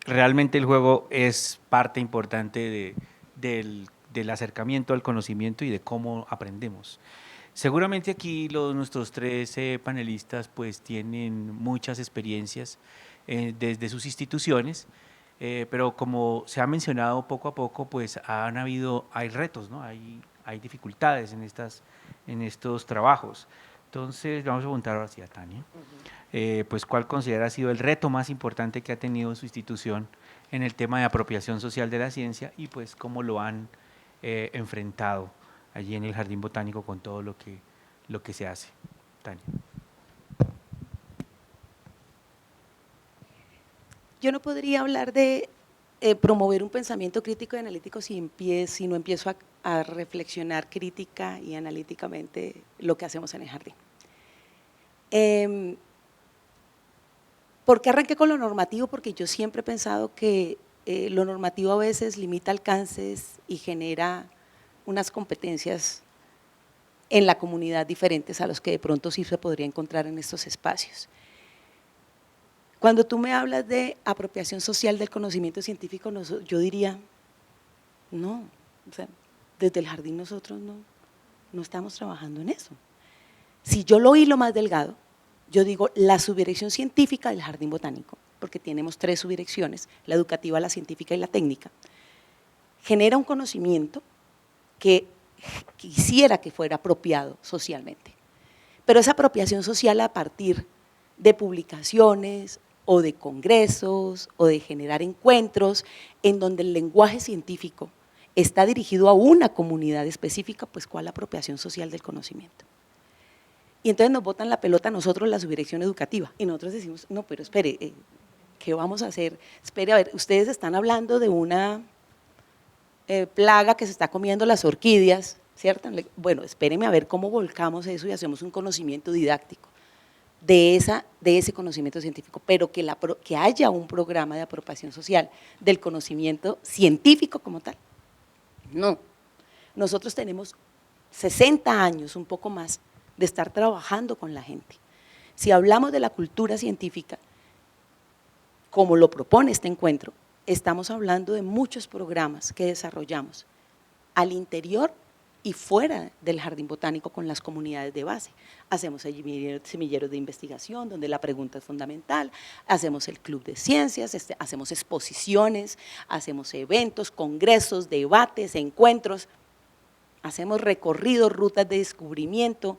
realmente el juego es parte importante del acercamiento al conocimiento y de cómo aprendemos. Seguramente aquí nuestros tres panelistas pues tienen muchas experiencias desde sus instituciones, pero como se ha mencionado poco a poco, pues hay retos, ¿no? Hay dificultades en estos trabajos. Entonces, vamos a preguntar ahora sí a Tania, pues ¿cuál considera ha sido el reto más importante que ha tenido su institución en el tema de apropiación social de la ciencia y pues cómo lo han enfrentado allí en el Jardín Botánico con todo lo que se hace? Tania. Yo no podría hablar de promover un pensamiento crítico y analítico si no empiezo a reflexionar crítica y analíticamente lo que hacemos en el jardín. ¿Por qué arranqué con lo normativo? Porque yo siempre he pensado que lo normativo a veces limita alcances y genera unas competencias en la comunidad diferentes a los que de pronto sí se podría encontrar en estos espacios. Cuando tú me hablas de apropiación social del conocimiento científico, yo diría, no, o sea, desde el jardín nosotros no estamos trabajando en eso. Si yo lo hilo más delgado, yo digo la subdirección científica del jardín botánico, porque tenemos 3 subdirecciones, la educativa, la científica y la técnica, genera un conocimiento que quisiera que fuera apropiado socialmente. Pero esa apropiación social a partir de publicaciones o de congresos o de generar encuentros en donde el lenguaje científico está dirigido a una comunidad específica, pues ¿cuál apropiación social del conocimiento? Y entonces nos botan la pelota a nosotros, la subdirección educativa, y nosotros decimos, no, pero espere, ¿qué vamos a hacer? Espere, a ver, ustedes están hablando de una plaga que se está comiendo las orquídeas, ¿cierto? Bueno, espéreme a ver cómo volcamos eso y hacemos un conocimiento didáctico de ese conocimiento científico, pero que haya un programa de apropiación social del conocimiento científico como tal. No, nosotros tenemos 60 años, un poco más, de estar trabajando con la gente. Si hablamos de la cultura científica, como lo propone este encuentro, estamos hablando de muchos programas que desarrollamos al interior y fuera del jardín botánico con las comunidades de base. Hacemos semilleros de investigación donde la pregunta es fundamental, hacemos el club de ciencias, hacemos exposiciones, hacemos eventos, congresos, debates, encuentros, hacemos recorridos, rutas de descubrimiento,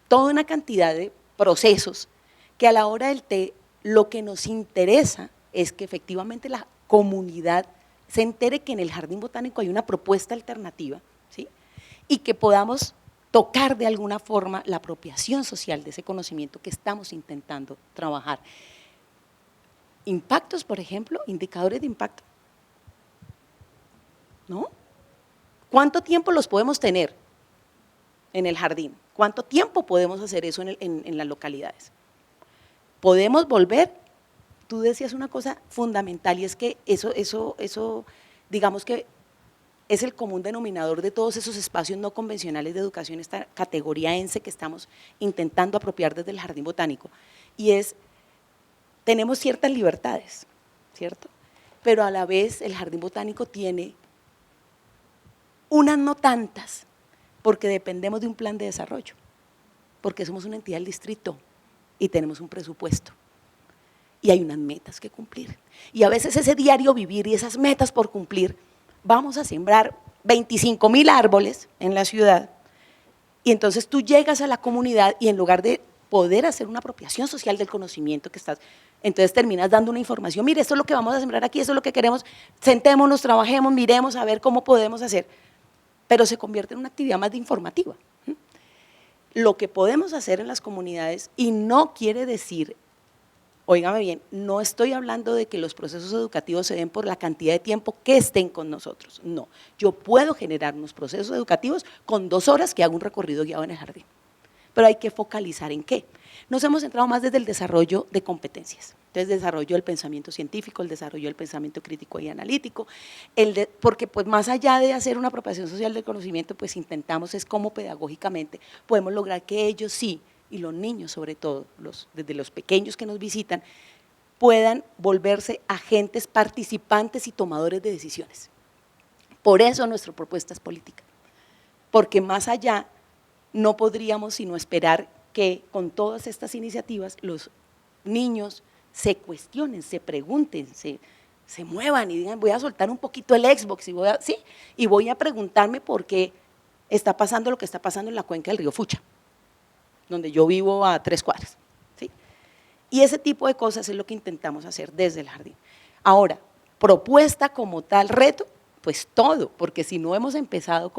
toda una cantidad de procesos que a la hora del té lo que nos interesa es que efectivamente la comunidad se entere que en el jardín botánico hay una propuesta alternativa, ¿sí? Y que podamos tocar de alguna forma la apropiación social de ese conocimiento que estamos intentando trabajar. Impactos, por ejemplo, indicadores de impacto, ¿no? ¿Cuánto tiempo los podemos tener en el jardín? ¿Cuánto tiempo podemos hacer eso en las localidades? Podemos volver, tú decías una cosa fundamental y es que eso digamos que es el común denominador de todos esos espacios no convencionales de educación, esta categoría ENSE que estamos intentando apropiar desde el jardín botánico, y es, tenemos ciertas libertades, ¿cierto? Pero a la vez el jardín botánico tiene unas no tantas, porque dependemos de un plan de desarrollo, porque somos una entidad del distrito y tenemos un presupuesto y hay unas metas que cumplir. Y a veces ese diario vivir y esas metas por cumplir, vamos a sembrar 25.000 árboles en la ciudad y entonces tú llegas a la comunidad y en lugar de poder hacer una apropiación social del conocimiento que estás, entonces terminas dando una información, mire, esto es lo que vamos a sembrar aquí, esto es lo que queremos, sentémonos, trabajemos, miremos a ver cómo podemos hacer, pero se convierte en una actividad más de informativa. Lo que podemos hacer en las comunidades, y no quiere decir, óigame bien, no estoy hablando de que los procesos educativos se den por la cantidad de tiempo que estén con nosotros, no, yo puedo generar unos procesos educativos con 2 horas que hago un recorrido guiado en el jardín, pero hay que focalizar en qué. Nos hemos centrado más desde el desarrollo de competencias, desde el desarrollo del pensamiento científico, el desarrollo del pensamiento crítico y analítico, porque pues más allá de hacer una apropiación social del conocimiento, pues intentamos es cómo pedagógicamente podemos lograr que ellos sí, y los niños sobre todo, desde los pequeños que nos visitan, puedan volverse agentes participantes y tomadores de decisiones. Por eso nuestra propuesta es política, porque más allá no podríamos sino esperar que con todas estas iniciativas los niños se cuestionen, se pregunten, se muevan y digan voy a soltar un poquito el Xbox y voy a preguntarme por qué está pasando lo que está pasando en la cuenca del río Fucha, donde yo vivo a 3 cuadras, ¿sí? Y ese tipo de cosas es lo que intentamos hacer desde el jardín. Ahora, propuesta como tal, reto, pues todo, porque si no hemos empezado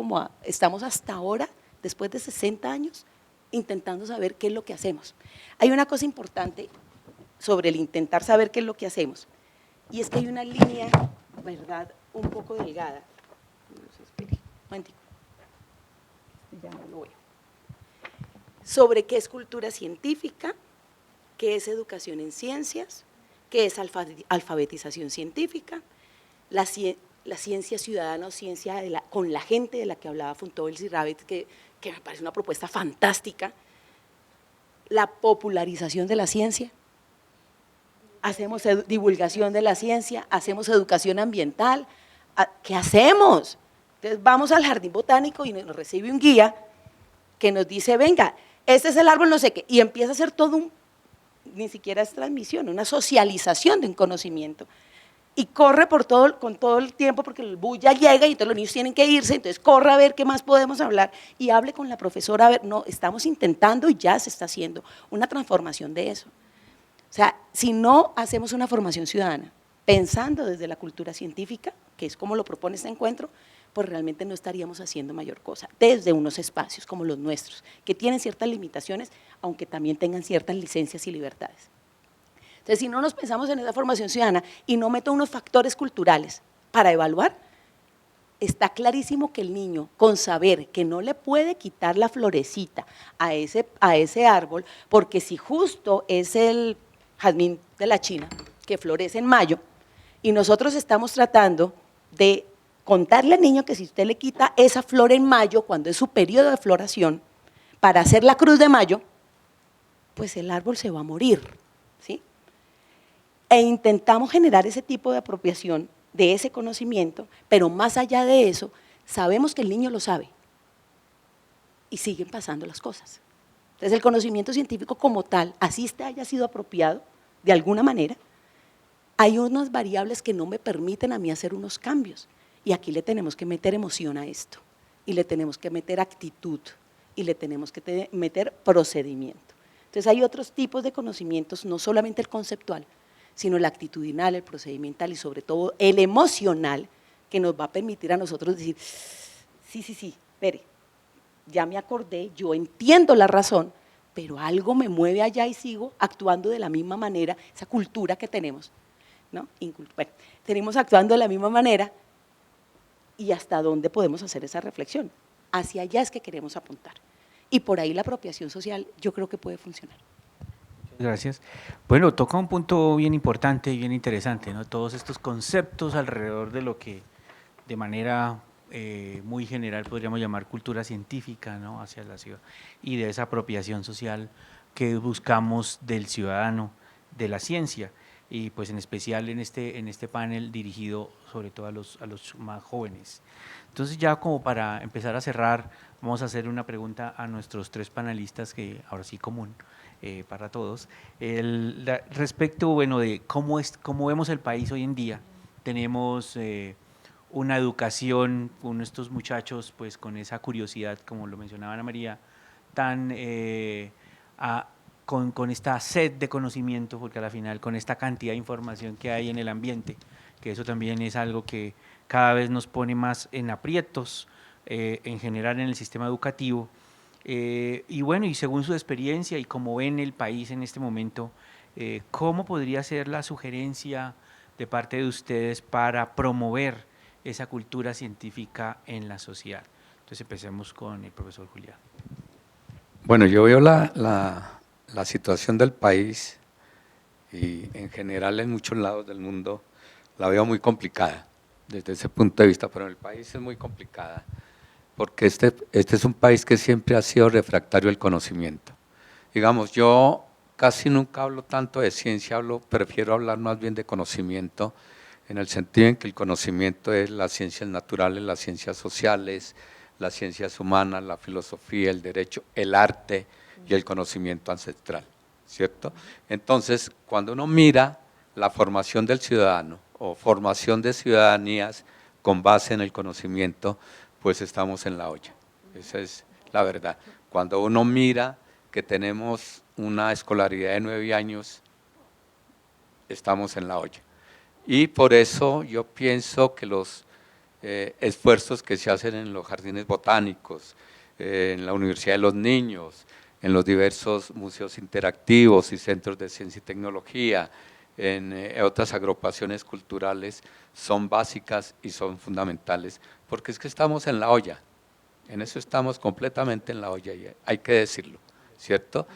estamos hasta ahora, después de 60 años, intentando saber qué es lo que hacemos. Hay una cosa importante sobre el intentar saber qué es lo que hacemos, y es que hay una línea, ¿verdad?, un poco delgada. Espere, un momentico. Ya no lo veo. Sobre qué es cultura científica, qué es educación en ciencias, que es alfabetización científica, la ciencia ciudadana o ciencia con la gente de la que hablaba Fontobel y Rabbit, que me parece una propuesta fantástica, la popularización de la ciencia, hacemos divulgación de la ciencia, hacemos educación ambiental, ¿qué hacemos? Entonces vamos al jardín botánico y nos recibe un guía que nos dice, venga, este es el árbol no sé qué, y empieza a hacer todo ni siquiera es transmisión, una socialización de un conocimiento, y corre con todo el tiempo porque el bus ya llega y entonces los niños tienen que irse, entonces corre a ver qué más podemos hablar y hable con la profesora, a ver, no, estamos intentando y ya se está haciendo una transformación de eso. O sea, si no hacemos una formación ciudadana, pensando desde la cultura científica, que es como lo propone este encuentro, pues realmente no estaríamos haciendo mayor cosa, desde unos espacios como los nuestros, que tienen ciertas limitaciones, aunque también tengan ciertas licencias y libertades. Entonces, si no nos pensamos en esa formación ciudadana y no meto unos factores culturales para evaluar, está clarísimo que el niño, con saber que no le puede quitar la florecita a ese árbol, porque si justo es el jazmín de la China, que florece en mayo, y nosotros estamos tratando de contarle al niño que si usted le quita esa flor en mayo, cuando es su periodo de floración, para hacer la cruz de mayo, pues el árbol se va a morir, ¿sí? E intentamos generar ese tipo de apropiación de ese conocimiento, pero más allá de eso, sabemos que el niño lo sabe y siguen pasando las cosas. Entonces el conocimiento científico como tal, así haya sido apropiado de alguna manera, hay unas variables que no me permiten a mí hacer unos cambios y aquí le tenemos que meter emoción a esto y le tenemos que meter actitud y le tenemos que meter procedimiento. Entonces hay otros tipos de conocimientos, no solamente el conceptual, sino el actitudinal, el procedimental y sobre todo el emocional, que nos va a permitir a nosotros decir, sí, espere, ya me acordé, yo entiendo la razón, pero algo me mueve allá y sigo actuando de la misma manera, esa cultura que tenemos, ¿no? Bueno, tenemos actuando de la misma manera y hasta dónde podemos hacer esa reflexión. Hacia allá es que queremos apuntar. Y por ahí la apropiación social yo creo que puede funcionar. Gracias. Bueno, toca un punto bien importante y bien interesante, ¿no? Todos estos conceptos alrededor de lo que de manera muy general podríamos llamar cultura científica, ¿no? Hacia la ciudad y de esa apropiación social que buscamos del ciudadano, de la ciencia y pues en especial en este panel dirigido sobre todo a los más jóvenes. Entonces ya como para empezar a cerrar, vamos a hacer una pregunta a nuestros tres panelistas que ahora sí común. Para todos, respecto bueno, de cómo vemos el país hoy en día. Tenemos una educación con estos muchachos, pues con esa curiosidad, como lo mencionaba Ana María, con esta sed de conocimiento, porque a la final con esta cantidad de información que hay en el ambiente, que eso también es algo que cada vez nos pone más en aprietos, en general en el sistema educativo. Y bueno, y según su experiencia y como ven el país en este momento, ¿cómo podría ser la sugerencia de parte de ustedes para promover esa cultura científica en la sociedad? Entonces empecemos con el profesor Julián. Bueno, yo veo la situación del país y en general en muchos lados del mundo la veo muy complicada desde ese punto de vista, pero en el país es muy complicada. Porque este es un país que siempre ha sido refractario al conocimiento. Digamos, yo casi nunca hablo tanto de ciencia, prefiero hablar más bien de conocimiento, en el sentido en que el conocimiento es las ciencias naturales, las ciencias sociales, las ciencias humanas, la filosofía, el derecho, el arte y el conocimiento ancestral, ¿cierto? Entonces, cuando uno mira la formación del ciudadano o formación de ciudadanías con base en el conocimiento, pues estamos en la olla, esa es la verdad. Cuando uno mira que tenemos una escolaridad de 9 años, estamos en la olla. Y por eso yo pienso que los esfuerzos que se hacen en los jardines botánicos, en la Universidad de los Niños, en los diversos museos interactivos y centros de ciencia y tecnología, en otras agrupaciones culturales, son básicas y son fundamentales, porque es que estamos en la olla, en eso estamos completamente en la olla, y hay que decirlo, ¿cierto?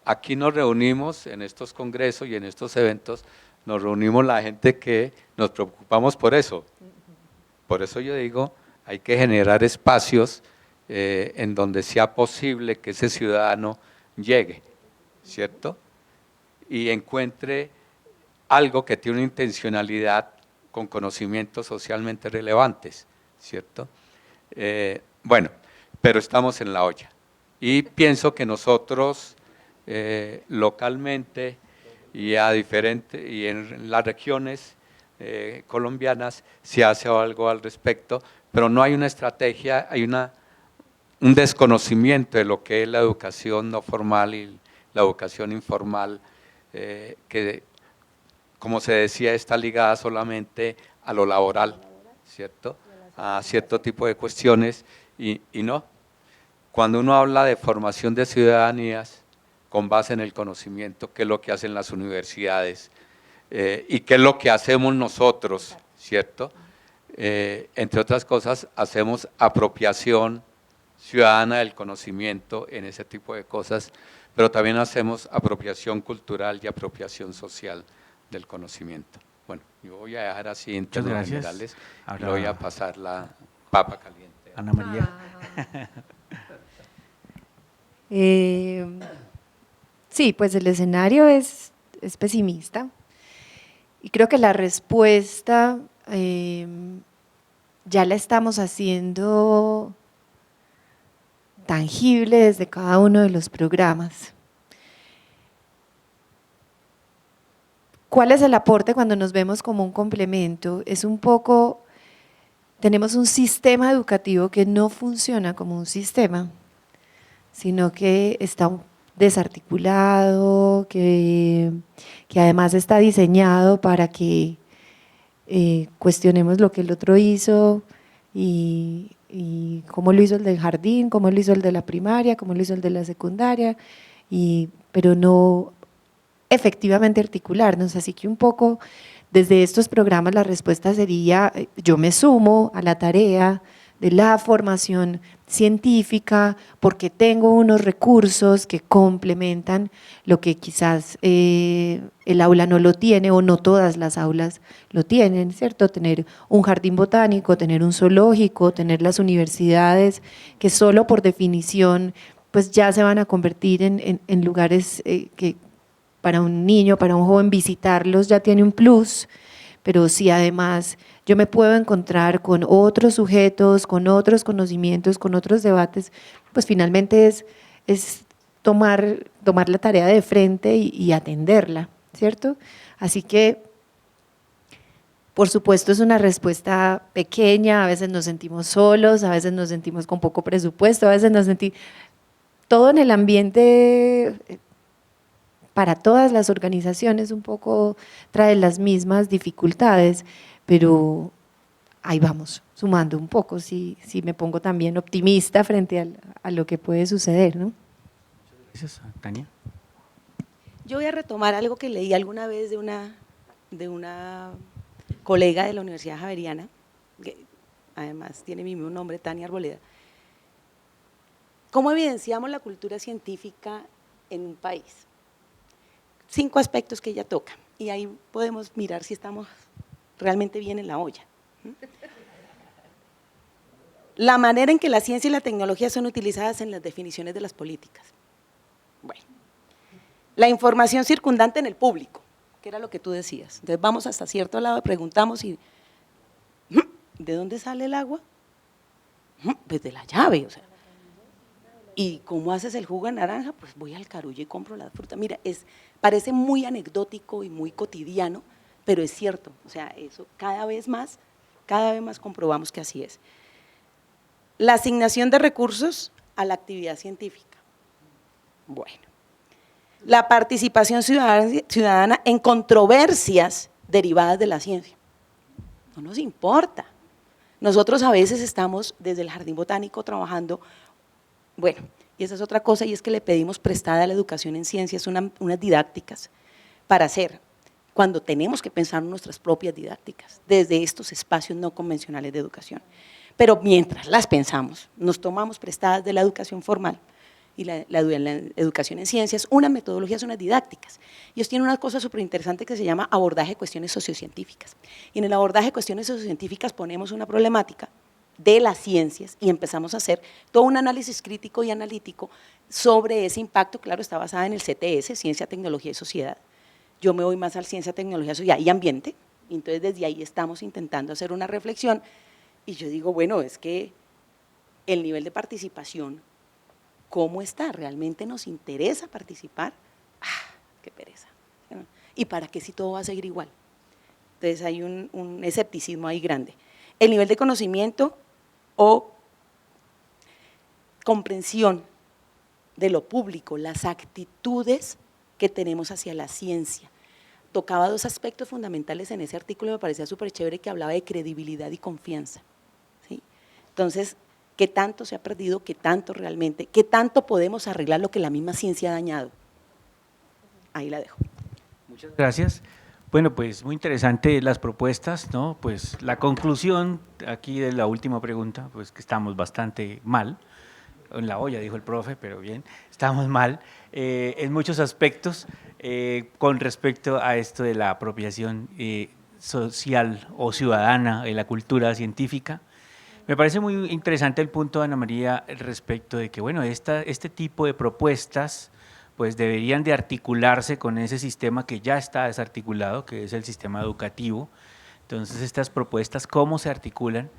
Aquí nos reunimos en estos congresos y en estos eventos nos reunimos la gente que nos preocupamos por eso. Por eso yo digo, hay que generar espacios en donde sea posible que ese ciudadano llegue, ¿cierto? Y encuentre algo que tiene una intencionalidad con conocimientos socialmente relevantes, ¿cierto? Bueno, pero estamos en la olla. Y pienso que nosotros localmente y en las regiones colombianas se hace algo al respecto, pero no hay una estrategia, hay un desconocimiento de lo que es la educación no formal y la educación informal, que, como se decía, está ligada solamente a lo laboral, ¿cierto? A cierto tipo de cuestiones y no. Cuando uno habla de formación de ciudadanías con base en el conocimiento, qué es lo que hacen las universidades y qué es lo que hacemos nosotros, ¿cierto? Entre otras cosas, hacemos apropiación ciudadana del conocimiento en ese tipo de cosas, pero también hacemos apropiación cultural y apropiación social del conocimiento. Bueno, yo voy a dejar así en términos generales, le voy a pasar la papa caliente. Ana María. Sí, pues el escenario es pesimista y creo que la respuesta ya la estamos haciendo tangible desde cada uno de los programas. ¿Cuál es el aporte cuando nos vemos como un complemento? Es un poco, tenemos un sistema educativo que no funciona como un sistema, sino que está desarticulado, que además está diseñado para que cuestionemos lo que el otro hizo y cómo lo hizo el del jardín, cómo lo hizo el de la primaria, cómo lo hizo el de la secundaria, pero no efectivamente articularnos. Así que un poco desde estos programas la respuesta sería, yo me sumo a la tarea de la formación científica porque tengo unos recursos que complementan lo que quizás el aula no lo tiene o no todas las aulas lo tienen, ¿cierto? Tener un jardín botánico, tener un zoológico, tener las universidades que solo por definición pues ya se van a convertir en lugares que para un niño, para un joven visitarlos ya tiene un plus, pero si además yo me puedo encontrar con otros sujetos, con otros conocimientos, con otros debates, pues finalmente es tomar la tarea de frente y atenderla, ¿cierto? Así que, por supuesto, es una respuesta pequeña, a veces nos sentimos solos, a veces nos sentimos con poco presupuesto, a veces nos sentimos… Todo en el ambiente… Para todas las organizaciones un poco trae las mismas dificultades, pero ahí vamos, sumando un poco, si me pongo también optimista frente a lo que puede suceder, ¿no? Gracias, Tania. Yo voy a retomar algo que leí alguna vez de una colega de la Universidad Javeriana, que además tiene mi mismo nombre, Tania Arboleda. ¿Cómo evidenciamos la cultura científica en un país? 5 aspectos que ella toca y ahí podemos mirar si estamos realmente bien en la olla. La manera en que la ciencia y la tecnología son utilizadas en las definiciones de las políticas. Bueno, la información circundante en el público, que era lo que tú decías. Entonces vamos hasta cierto lado, preguntamos y ¿de dónde sale el agua? Pues de la llave, o sea. ¿Y cómo haces el jugo de naranja? Pues voy al Carulla y compro la fruta. Mira, parece muy anecdótico y muy cotidiano, pero es cierto, o sea, eso cada vez más comprobamos que así es. La asignación de recursos a la actividad científica. Bueno, la participación ciudadana en controversias derivadas de la ciencia. No nos importa. Nosotros a veces estamos desde el Jardín Botánico trabajando. Bueno, y esa es otra cosa, y es que le pedimos prestada a la educación en ciencias unas didácticas para hacer, cuando tenemos que pensar en nuestras propias didácticas, desde estos espacios no convencionales de educación. Pero mientras las pensamos, nos tomamos prestadas de la educación formal y la educación en ciencias, unas metodologías, unas didácticas. Ellos tienen una cosa súper interesante que se llama abordaje de cuestiones sociocientíficas. Y en el abordaje de cuestiones sociocientíficas ponemos una problemática de las ciencias y empezamos a hacer todo un análisis crítico y analítico sobre ese impacto. Claro, está basada en el CTS, Ciencia, Tecnología y Sociedad. Yo me voy más al Ciencia, Tecnología, Sociedad y Ambiente. Entonces, desde ahí estamos intentando hacer una reflexión. Y yo digo, bueno, es que el nivel de participación, ¿cómo está? ¿Realmente nos interesa participar? ¡Ah, qué pereza! ¿Y para qué si todo va a seguir igual? Entonces hay un escepticismo ahí grande. El nivel de conocimiento o comprensión de lo público, las actitudes que tenemos hacia la ciencia. Tocaba dos aspectos fundamentales en ese artículo, me parecía súper chévere, que hablaba de credibilidad y confianza, ¿sí? Entonces, ¿qué tanto se ha perdido? ¿Qué tanto realmente? ¿Qué tanto podemos arreglar lo que la misma ciencia ha dañado? Ahí la dejo. Muchas gracias. Bueno, pues muy interesante las propuestas, ¿no? Pues la conclusión aquí de la última pregunta, pues que estamos bastante mal, en la olla dijo el profe, pero bien, estamos mal en muchos aspectos con respecto a esto de la apropiación social o ciudadana de la cultura científica. Me parece muy interesante el punto de Ana María respecto de que, bueno, este tipo de propuestas pues deberían de articularse con ese sistema que ya está desarticulado, que es el sistema educativo. Entonces, estas propuestas, ¿cómo se articulan?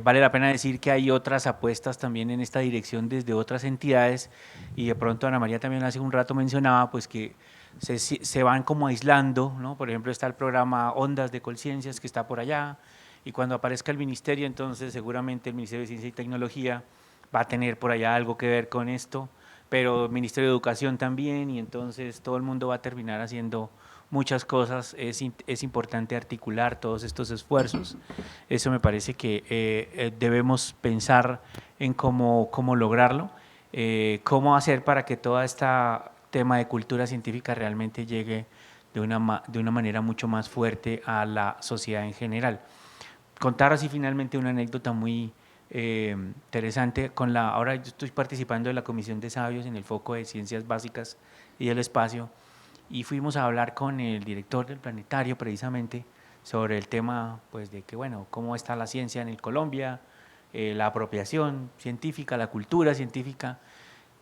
Vale la pena decir que hay otras apuestas también en esta dirección desde otras entidades, y de pronto Ana María también hace un rato mencionaba pues que se van como aislando, ¿no? Por ejemplo, está el programa Ondas de Colciencias que está por allá, y cuando aparezca el ministerio, entonces seguramente el Ministerio de Ciencia y Tecnología va a tener por allá algo que ver con esto, pero el Ministerio de Educación también, y entonces todo el mundo va a terminar haciendo muchas cosas. Es importante articular todos estos esfuerzos. Eso me parece que debemos pensar en cómo lograrlo, cómo hacer para que todo este tema de cultura científica realmente llegue de una manera mucho más fuerte a la sociedad en general. Contar así finalmente una anécdota muy interesante. Ahora yo estoy participando de la Comisión de Sabios en el foco de Ciencias Básicas y del Espacio, y fuimos a hablar con el director del planetario precisamente sobre el tema pues de que, bueno, cómo está la ciencia en Colombia, la apropiación científica, la cultura científica,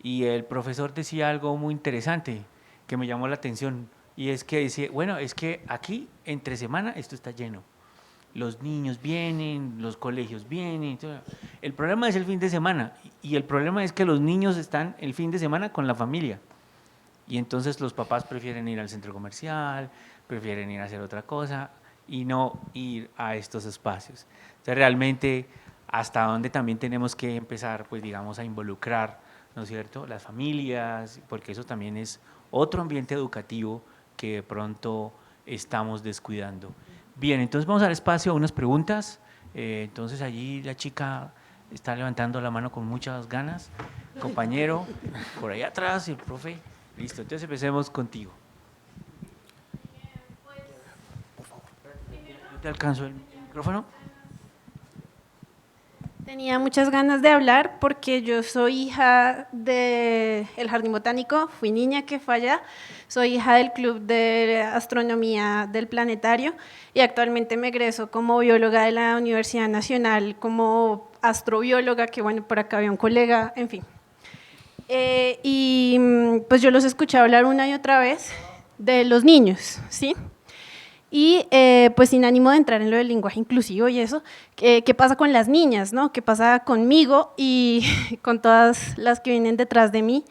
y el profesor decía algo muy interesante que me llamó la atención, y es que dice, bueno, es que aquí entre semana esto está lleno. Los niños vienen, los colegios vienen. El problema es el fin de semana, y el problema es que los niños están el fin de semana con la familia, y entonces los papás prefieren ir al centro comercial, prefieren ir a hacer otra cosa y no ir a estos espacios. Entonces realmente hasta dónde también tenemos que empezar, pues digamos, a involucrar, ¿no es cierto?, las familias, porque eso también es otro ambiente educativo que de pronto estamos descuidando. Bien, entonces vamos al espacio a unas preguntas. Entonces allí la chica está levantando la mano con muchas ganas. Compañero, por ahí atrás, el profe. Listo, entonces empecemos contigo. ¿Yo te alcanzo el micrófono? Tenía muchas ganas de hablar porque yo soy hija del Jardín Botánico, fui niña que fue allá, soy hija del Club de Astronomía del Planetario y actualmente me egreso como bióloga de la Universidad Nacional, como astrobióloga, que bueno, por acá había un colega, en fin. Y pues yo los escuché hablar una y otra vez de los niños, ¿sí? Y pues sin ánimo de entrar en lo del lenguaje inclusivo y eso, ¿qué pasa con las niñas, no? ¿Qué pasa conmigo y con todas las que vienen detrás de mí?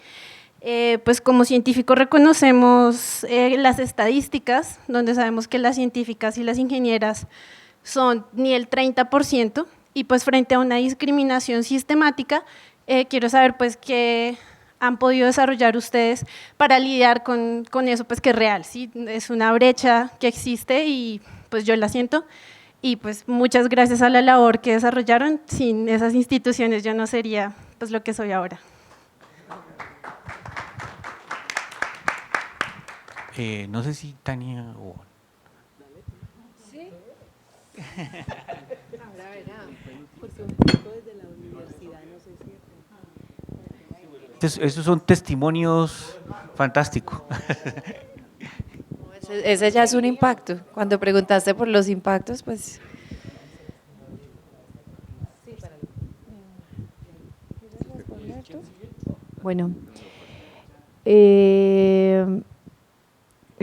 Pues como científicos reconocemos las estadísticas, donde sabemos que las científicas y las ingenieras son ni el 30%, y pues frente a una discriminación sistemática, quiero saber pues qué han podido desarrollar ustedes para lidiar con eso, pues que es real, ¿sí? Es una brecha que existe y pues yo la siento, y pues muchas gracias a la labor que desarrollaron. Sin esas instituciones yo no sería pues lo que soy ahora. No sé si Tania o… ¿Sí? Ahora verá, porque un poco desde la universidad, no sé si… estos son testimonios fantásticos. Ese ya es un impacto. Cuando preguntaste por los impactos, pues... Bueno, el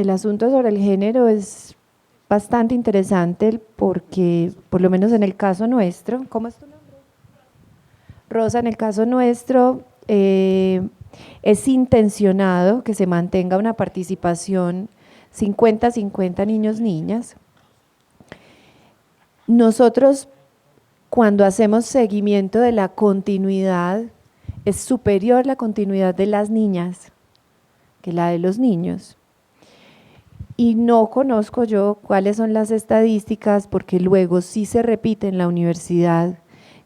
asunto sobre el género es bastante interesante porque, por lo menos en el caso nuestro, ¿cómo es tu nombre? Rosa, en el caso nuestro, es intencionado que se mantenga una participación 50-50 niños-niñas. Nosotros, cuando hacemos seguimiento de la continuidad, es superior la continuidad de las niñas que la de los niños. Y no conozco yo cuáles son las estadísticas, porque luego sí se repite en la universidad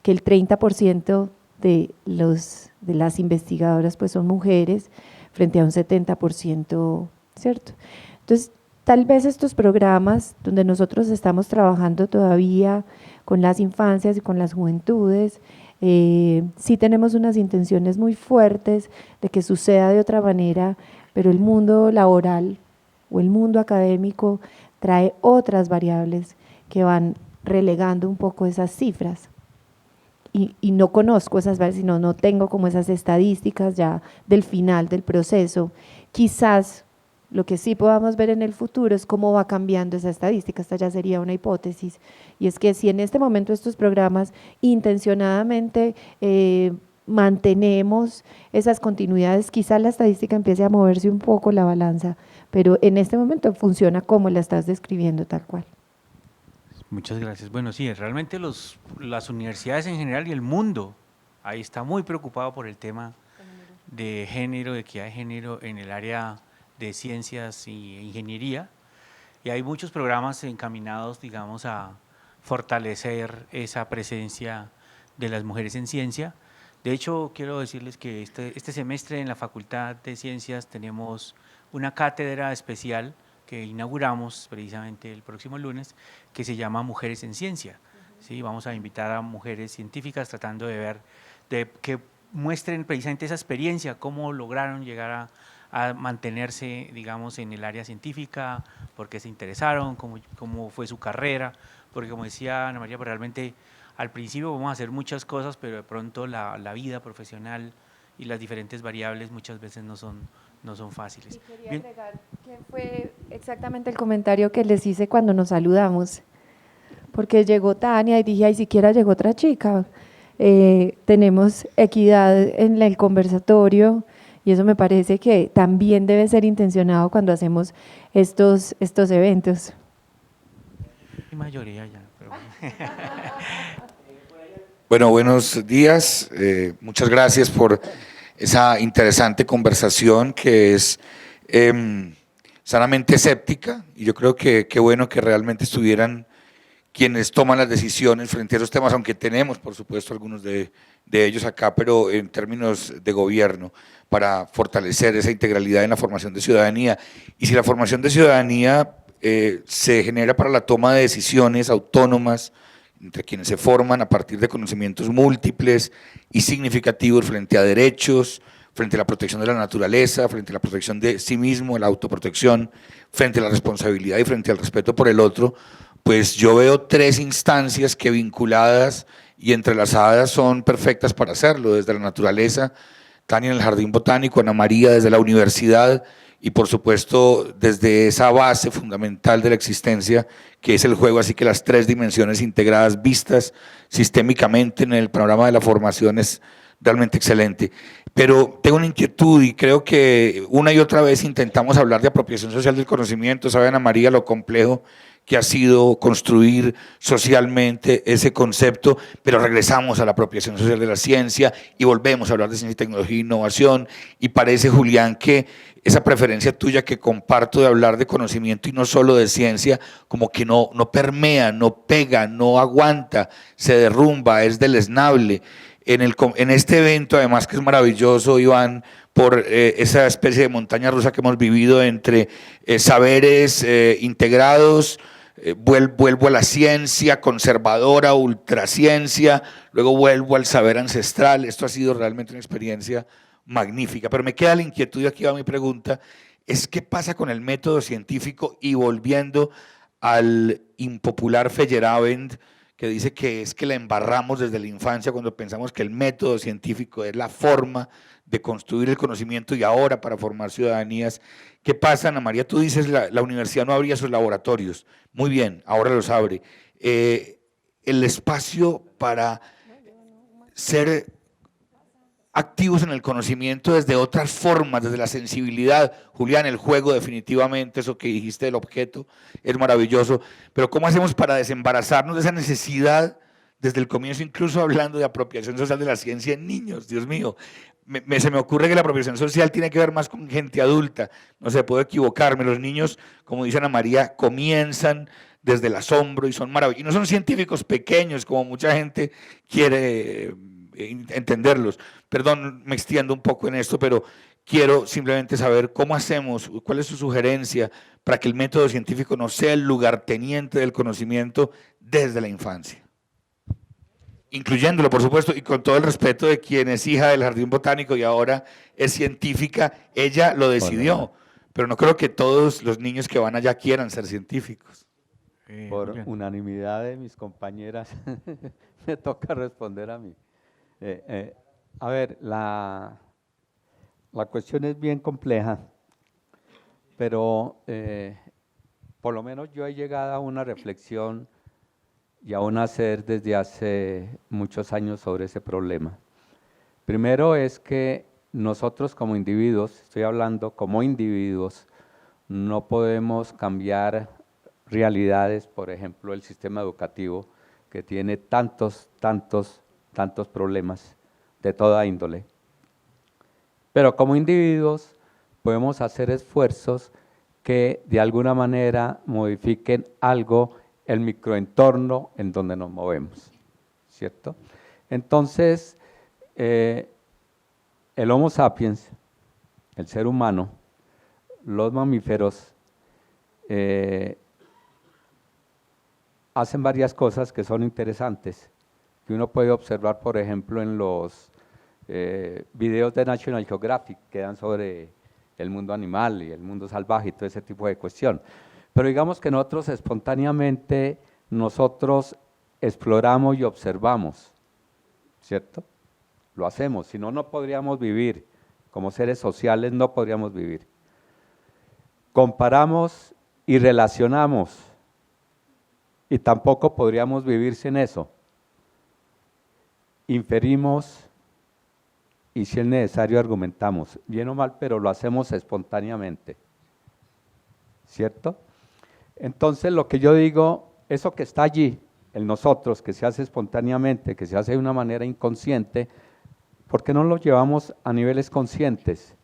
que el 30% de las investigadoras pues son mujeres frente a un 70%, ¿cierto? Entonces, tal vez estos programas donde nosotros estamos trabajando todavía con las infancias y con las juventudes, sí tenemos unas intenciones muy fuertes de que suceda de otra manera, pero el mundo laboral o el mundo académico trae otras variables que van relegando un poco esas cifras. Y no conozco esas variables, no tengo como esas estadísticas ya del final del proceso. Quizás lo que sí podamos ver en el futuro es cómo va cambiando esa estadística. Esta ya sería una hipótesis, y es que si en este momento estos programas intencionadamente mantenemos esas continuidades, quizás la estadística empiece a moverse un poco la balanza, pero en este momento funciona como la estás describiendo, tal cual. Muchas gracias. Bueno, sí, realmente las universidades en general y el mundo ahí está muy preocupado por el tema de género, de equidad de género en el área de ciencias y ingeniería, y hay muchos programas encaminados, digamos, a fortalecer esa presencia de las mujeres en ciencia. De hecho, quiero decirles que este semestre en la Facultad de Ciencias tenemos una cátedra especial que inauguramos precisamente el próximo lunes, que se llama Mujeres en Ciencia. ¿Sí? Vamos a invitar a mujeres científicas tratando de ver, de que muestren precisamente esa experiencia, cómo lograron llegar a mantenerse, digamos, en el área científica, por qué se interesaron, cómo fue su carrera, porque como decía Ana María, pues realmente al principio vamos a hacer muchas cosas, pero de pronto la vida profesional y las diferentes variables muchas veces no son fáciles. Y quería agregar que fue exactamente el comentario que les hice cuando nos saludamos, porque llegó Tania y dije, ay, siquiera llegó otra chica. Tenemos equidad en el conversatorio, y eso me parece que también debe ser intencionado cuando hacemos estos eventos. La mayoría ya. Pero... Bueno, buenos días. Muchas gracias por esa interesante conversación que es sanamente escéptica, y yo creo que qué bueno que realmente estuvieran quienes toman las decisiones frente a esos temas, aunque tenemos, por supuesto, algunos de ellos acá, pero en términos de gobierno, para fortalecer esa integralidad en la formación de ciudadanía. Y si la formación de ciudadanía se genera para la toma de decisiones autónomas entre quienes se forman a partir de conocimientos múltiples y significativos frente a derechos, frente a la protección de la naturaleza, frente a la protección de sí mismo, la autoprotección, frente a la responsabilidad y frente al respeto por el otro, pues yo veo tres instancias que vinculadas y entrelazadas son perfectas para hacerlo, desde la naturaleza, Tania en el Jardín Botánico, Ana María desde la universidad y por supuesto desde esa base fundamental de la existencia que es el juego, así que las tres dimensiones integradas vistas sistémicamente en el panorama de la formación es realmente excelente. Pero tengo una inquietud y creo que una y otra vez intentamos hablar de apropiación social del conocimiento, sabe Ana María lo complejo que ha sido construir socialmente ese concepto, pero regresamos a la apropiación social de la ciencia y volvemos a hablar de ciencia, tecnología e innovación, y parece, Julián, que esa preferencia tuya que comparto de hablar de conocimiento y no solo de ciencia, como que no permea, no pega, no aguanta, se derrumba, es deleznable. En este evento, además que es maravilloso, Iván, por esa especie de montaña rusa que hemos vivido entre saberes integrados, vuelvo a la ciencia conservadora, ultraciencia, luego vuelvo al saber ancestral. Esto ha sido realmente una experiencia magnífica, pero me queda la inquietud y aquí va mi pregunta, es qué pasa con el método científico y volviendo al impopular Feyerabend, que dice que es que la embarramos desde la infancia cuando pensamos que el método científico es la forma de construir el conocimiento y ahora para formar ciudadanías. ¿Qué pasa, Ana María? Tú dices la universidad no abría sus laboratorios. Muy bien, ahora los abre. El espacio para ser activos en el conocimiento desde otras formas, desde la sensibilidad. Julián, el juego definitivamente, eso que dijiste del objeto, es maravilloso, pero ¿cómo hacemos para desembarazarnos de esa necesidad desde el comienzo, incluso hablando de apropiación social de la ciencia en niños? Dios mío, se me ocurre que la apropiación social tiene que ver más con gente adulta, no sé, puedo equivocarme, los niños, como dice Ana María, comienzan desde el asombro y son maravillosos, y no son científicos pequeños como mucha gente quiere entenderlos. Perdón, me extiendo un poco en esto, pero quiero simplemente saber cómo hacemos, cuál es su sugerencia para que el método científico no sea el lugarteniente del conocimiento desde la infancia. Incluyéndolo, por supuesto, y con todo el respeto de quien es hija del Jardín Botánico y ahora es científica, ella lo decidió, pero no creo que todos los niños que van allá quieran ser científicos. Por Julián. unanimidad de mis compañeras, me toca responder a mí. A ver, la cuestión es bien compleja, pero por lo menos yo he llegado a una reflexión y a un hacer desde hace muchos años sobre ese problema. Primero es que nosotros como individuos, estoy hablando como individuos, no podemos cambiar realidades, por ejemplo, el sistema educativo que tiene tantos problemas de toda índole. Pero como individuos podemos hacer esfuerzos que de alguna manera modifiquen algo el microentorno en donde nos movemos, ¿cierto? Entonces, el Homo sapiens, el ser humano, los mamíferos, hacen varias cosas que son interesantes, que uno puede observar, por ejemplo, en los videos de National Geographic que dan sobre el mundo animal y el mundo salvaje y todo ese tipo de cuestión. Pero digamos que nosotros espontáneamente, nosotros exploramos y observamos, ¿cierto? Lo hacemos, si no, no podríamos vivir, como seres sociales no podríamos vivir. Comparamos y relacionamos, y tampoco podríamos vivir sin eso. Inferimos y si es necesario argumentamos, bien o mal, pero lo hacemos espontáneamente, ¿cierto? Entonces lo que yo digo, eso que está allí, el nosotros, que se hace espontáneamente, que se hace de una manera inconsciente, ¿por qué no lo llevamos a niveles conscientes?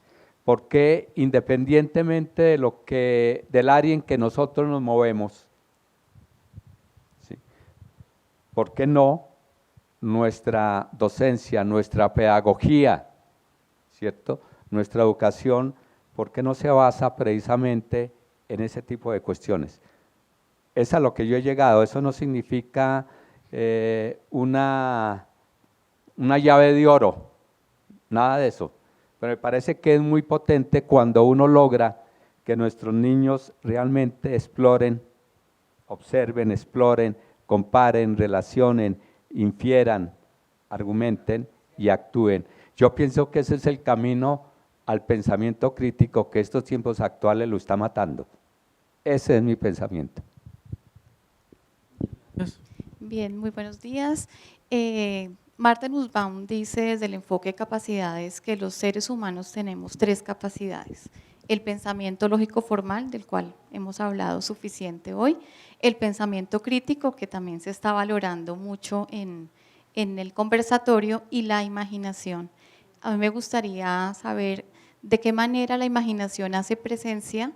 ¿Por qué independientemente de del área en que nosotros nos movemos, ¿sí? ¿Por qué no nuestra docencia, nuestra pedagogía, ¿cierto? Nuestra educación, ¿por qué no se basa precisamente en ese tipo de cuestiones? Es a lo que yo he llegado. Eso no significa una llave de oro, nada de eso. Pero me parece que es muy potente cuando uno logra que nuestros niños realmente exploren, observen, exploren, comparen, relacionen, infieran, argumenten y actúen. Yo pienso que ese es el camino al pensamiento crítico que estos tiempos actuales lo está matando. Ese es mi pensamiento. Bien, muy buenos días. Marta Nussbaum dice desde el enfoque de capacidades que los seres humanos tenemos 3 capacidades. El pensamiento lógico formal, del cual hemos hablado suficiente hoy, el pensamiento crítico, que también se está valorando mucho en el conversatorio, y la imaginación. A mí me gustaría saber de qué manera la imaginación hace presencia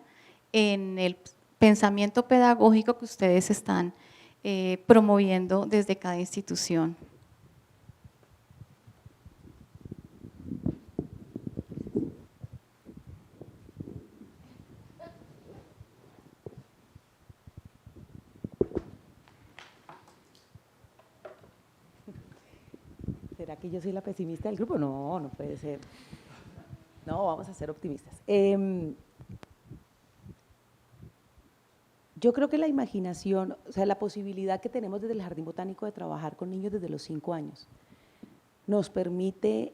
en el pensamiento pedagógico que ustedes están promoviendo desde cada institución. ¿Será que yo soy la pesimista del grupo? No, no puede ser. No, vamos a ser optimistas. Yo creo que la imaginación, o sea, la posibilidad que tenemos desde el Jardín Botánico de trabajar con niños desde los 5 años, nos permite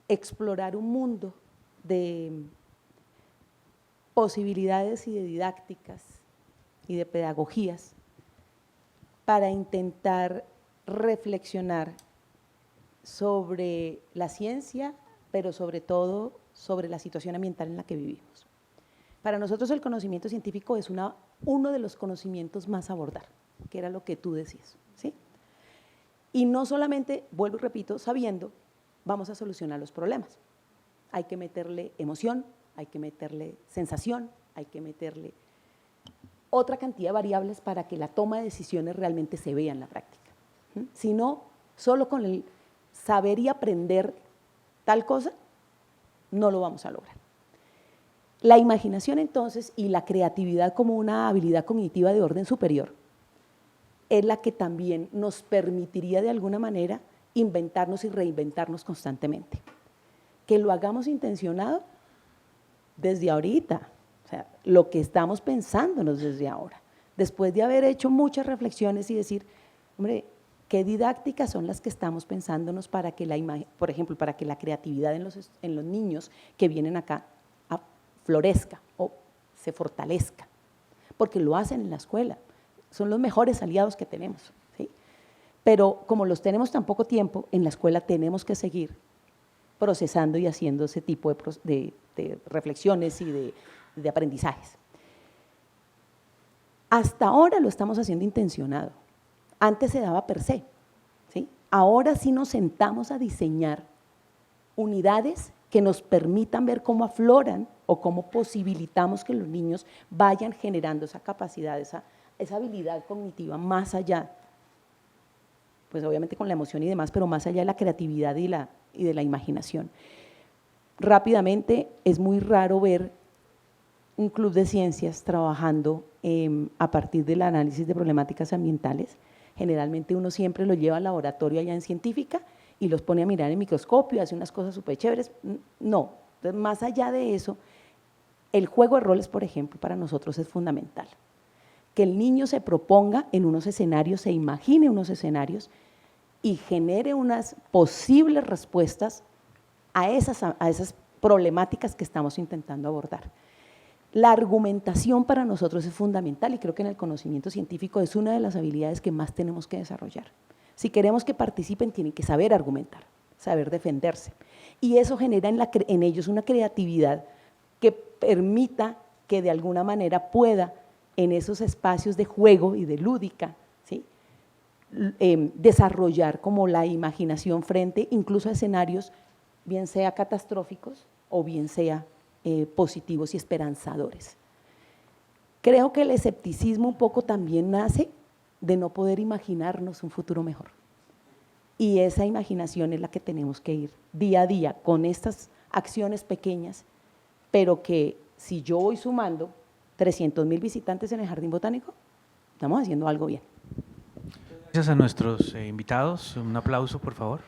explorar un mundo de posibilidades y de didácticas y de pedagogías para intentar reflexionar sobre la ciencia, pero sobre todo sobre la situación ambiental en la que vivimos. Para nosotros el conocimiento científico es uno de los conocimientos más a abordar, que era lo que tú decías, ¿sí? Y no solamente, vuelvo y repito, sabiendo, vamos a solucionar los problemas. Hay que meterle emoción, hay que meterle sensación, hay que meterle otra cantidad de variables para que la toma de decisiones realmente se vea en la práctica. Si no, solo con el saber y aprender tal cosa, no lo vamos a lograr. La imaginación entonces y la creatividad como una habilidad cognitiva de orden superior es la que también nos permitiría de alguna manera inventarnos y reinventarnos constantemente. Que lo hagamos intencionado desde ahorita, o sea, lo que estamos pensándonos desde ahora, después de haber hecho muchas reflexiones y decir, hombre, ¿qué didácticas son las que estamos pensándonos para que por ejemplo, para que la creatividad en los niños que vienen acá florezca o se fortalezca? Porque lo hacen en la escuela, son los mejores aliados que tenemos, ¿sí? Pero como los tenemos tan poco tiempo, en la escuela tenemos que seguir procesando y haciendo ese tipo de reflexiones y de aprendizajes. Hasta ahora lo estamos haciendo intencionado, antes se daba per se, ¿sí? Ahora sí nos sentamos a diseñar unidades que nos permitan ver cómo afloran o cómo posibilitamos que los niños vayan generando esa capacidad, esa habilidad cognitiva más allá, pues obviamente con la emoción y demás, pero más allá de la creatividad y de la imaginación. Rápidamente, es muy raro ver un club de ciencias trabajando a partir del análisis de problemáticas ambientales. Generalmente uno siempre lo lleva al laboratorio allá en científica y los pone a mirar en microscopio, hace unas cosas súper chéveres. No, entonces, más allá de eso, el juego de roles, por ejemplo, para nosotros es fundamental. Que el niño se proponga en unos escenarios, se imagine unos escenarios y genere unas posibles respuestas a esas problemáticas que estamos intentando abordar. La argumentación para nosotros es fundamental y creo que en el conocimiento científico es una de las habilidades que más tenemos que desarrollar. Si queremos que participen, tienen que saber argumentar, saber defenderse. Y eso genera en ellos una creatividad que permita que de alguna manera pueda, en esos espacios de juego y de lúdica, ¿sí? Desarrollar como la imaginación frente incluso a escenarios, bien sea catastróficos o bien sea positivos y esperanzadores. Creo que el escepticismo un poco también nace de no poder imaginarnos un futuro mejor. Y esa imaginación es la que tenemos que ir día a día con estas acciones pequeñas, pero que si yo voy sumando 300,000 visitantes en el Jardín Botánico, estamos haciendo algo bien. Gracias a nuestros invitados. Un aplauso, por favor.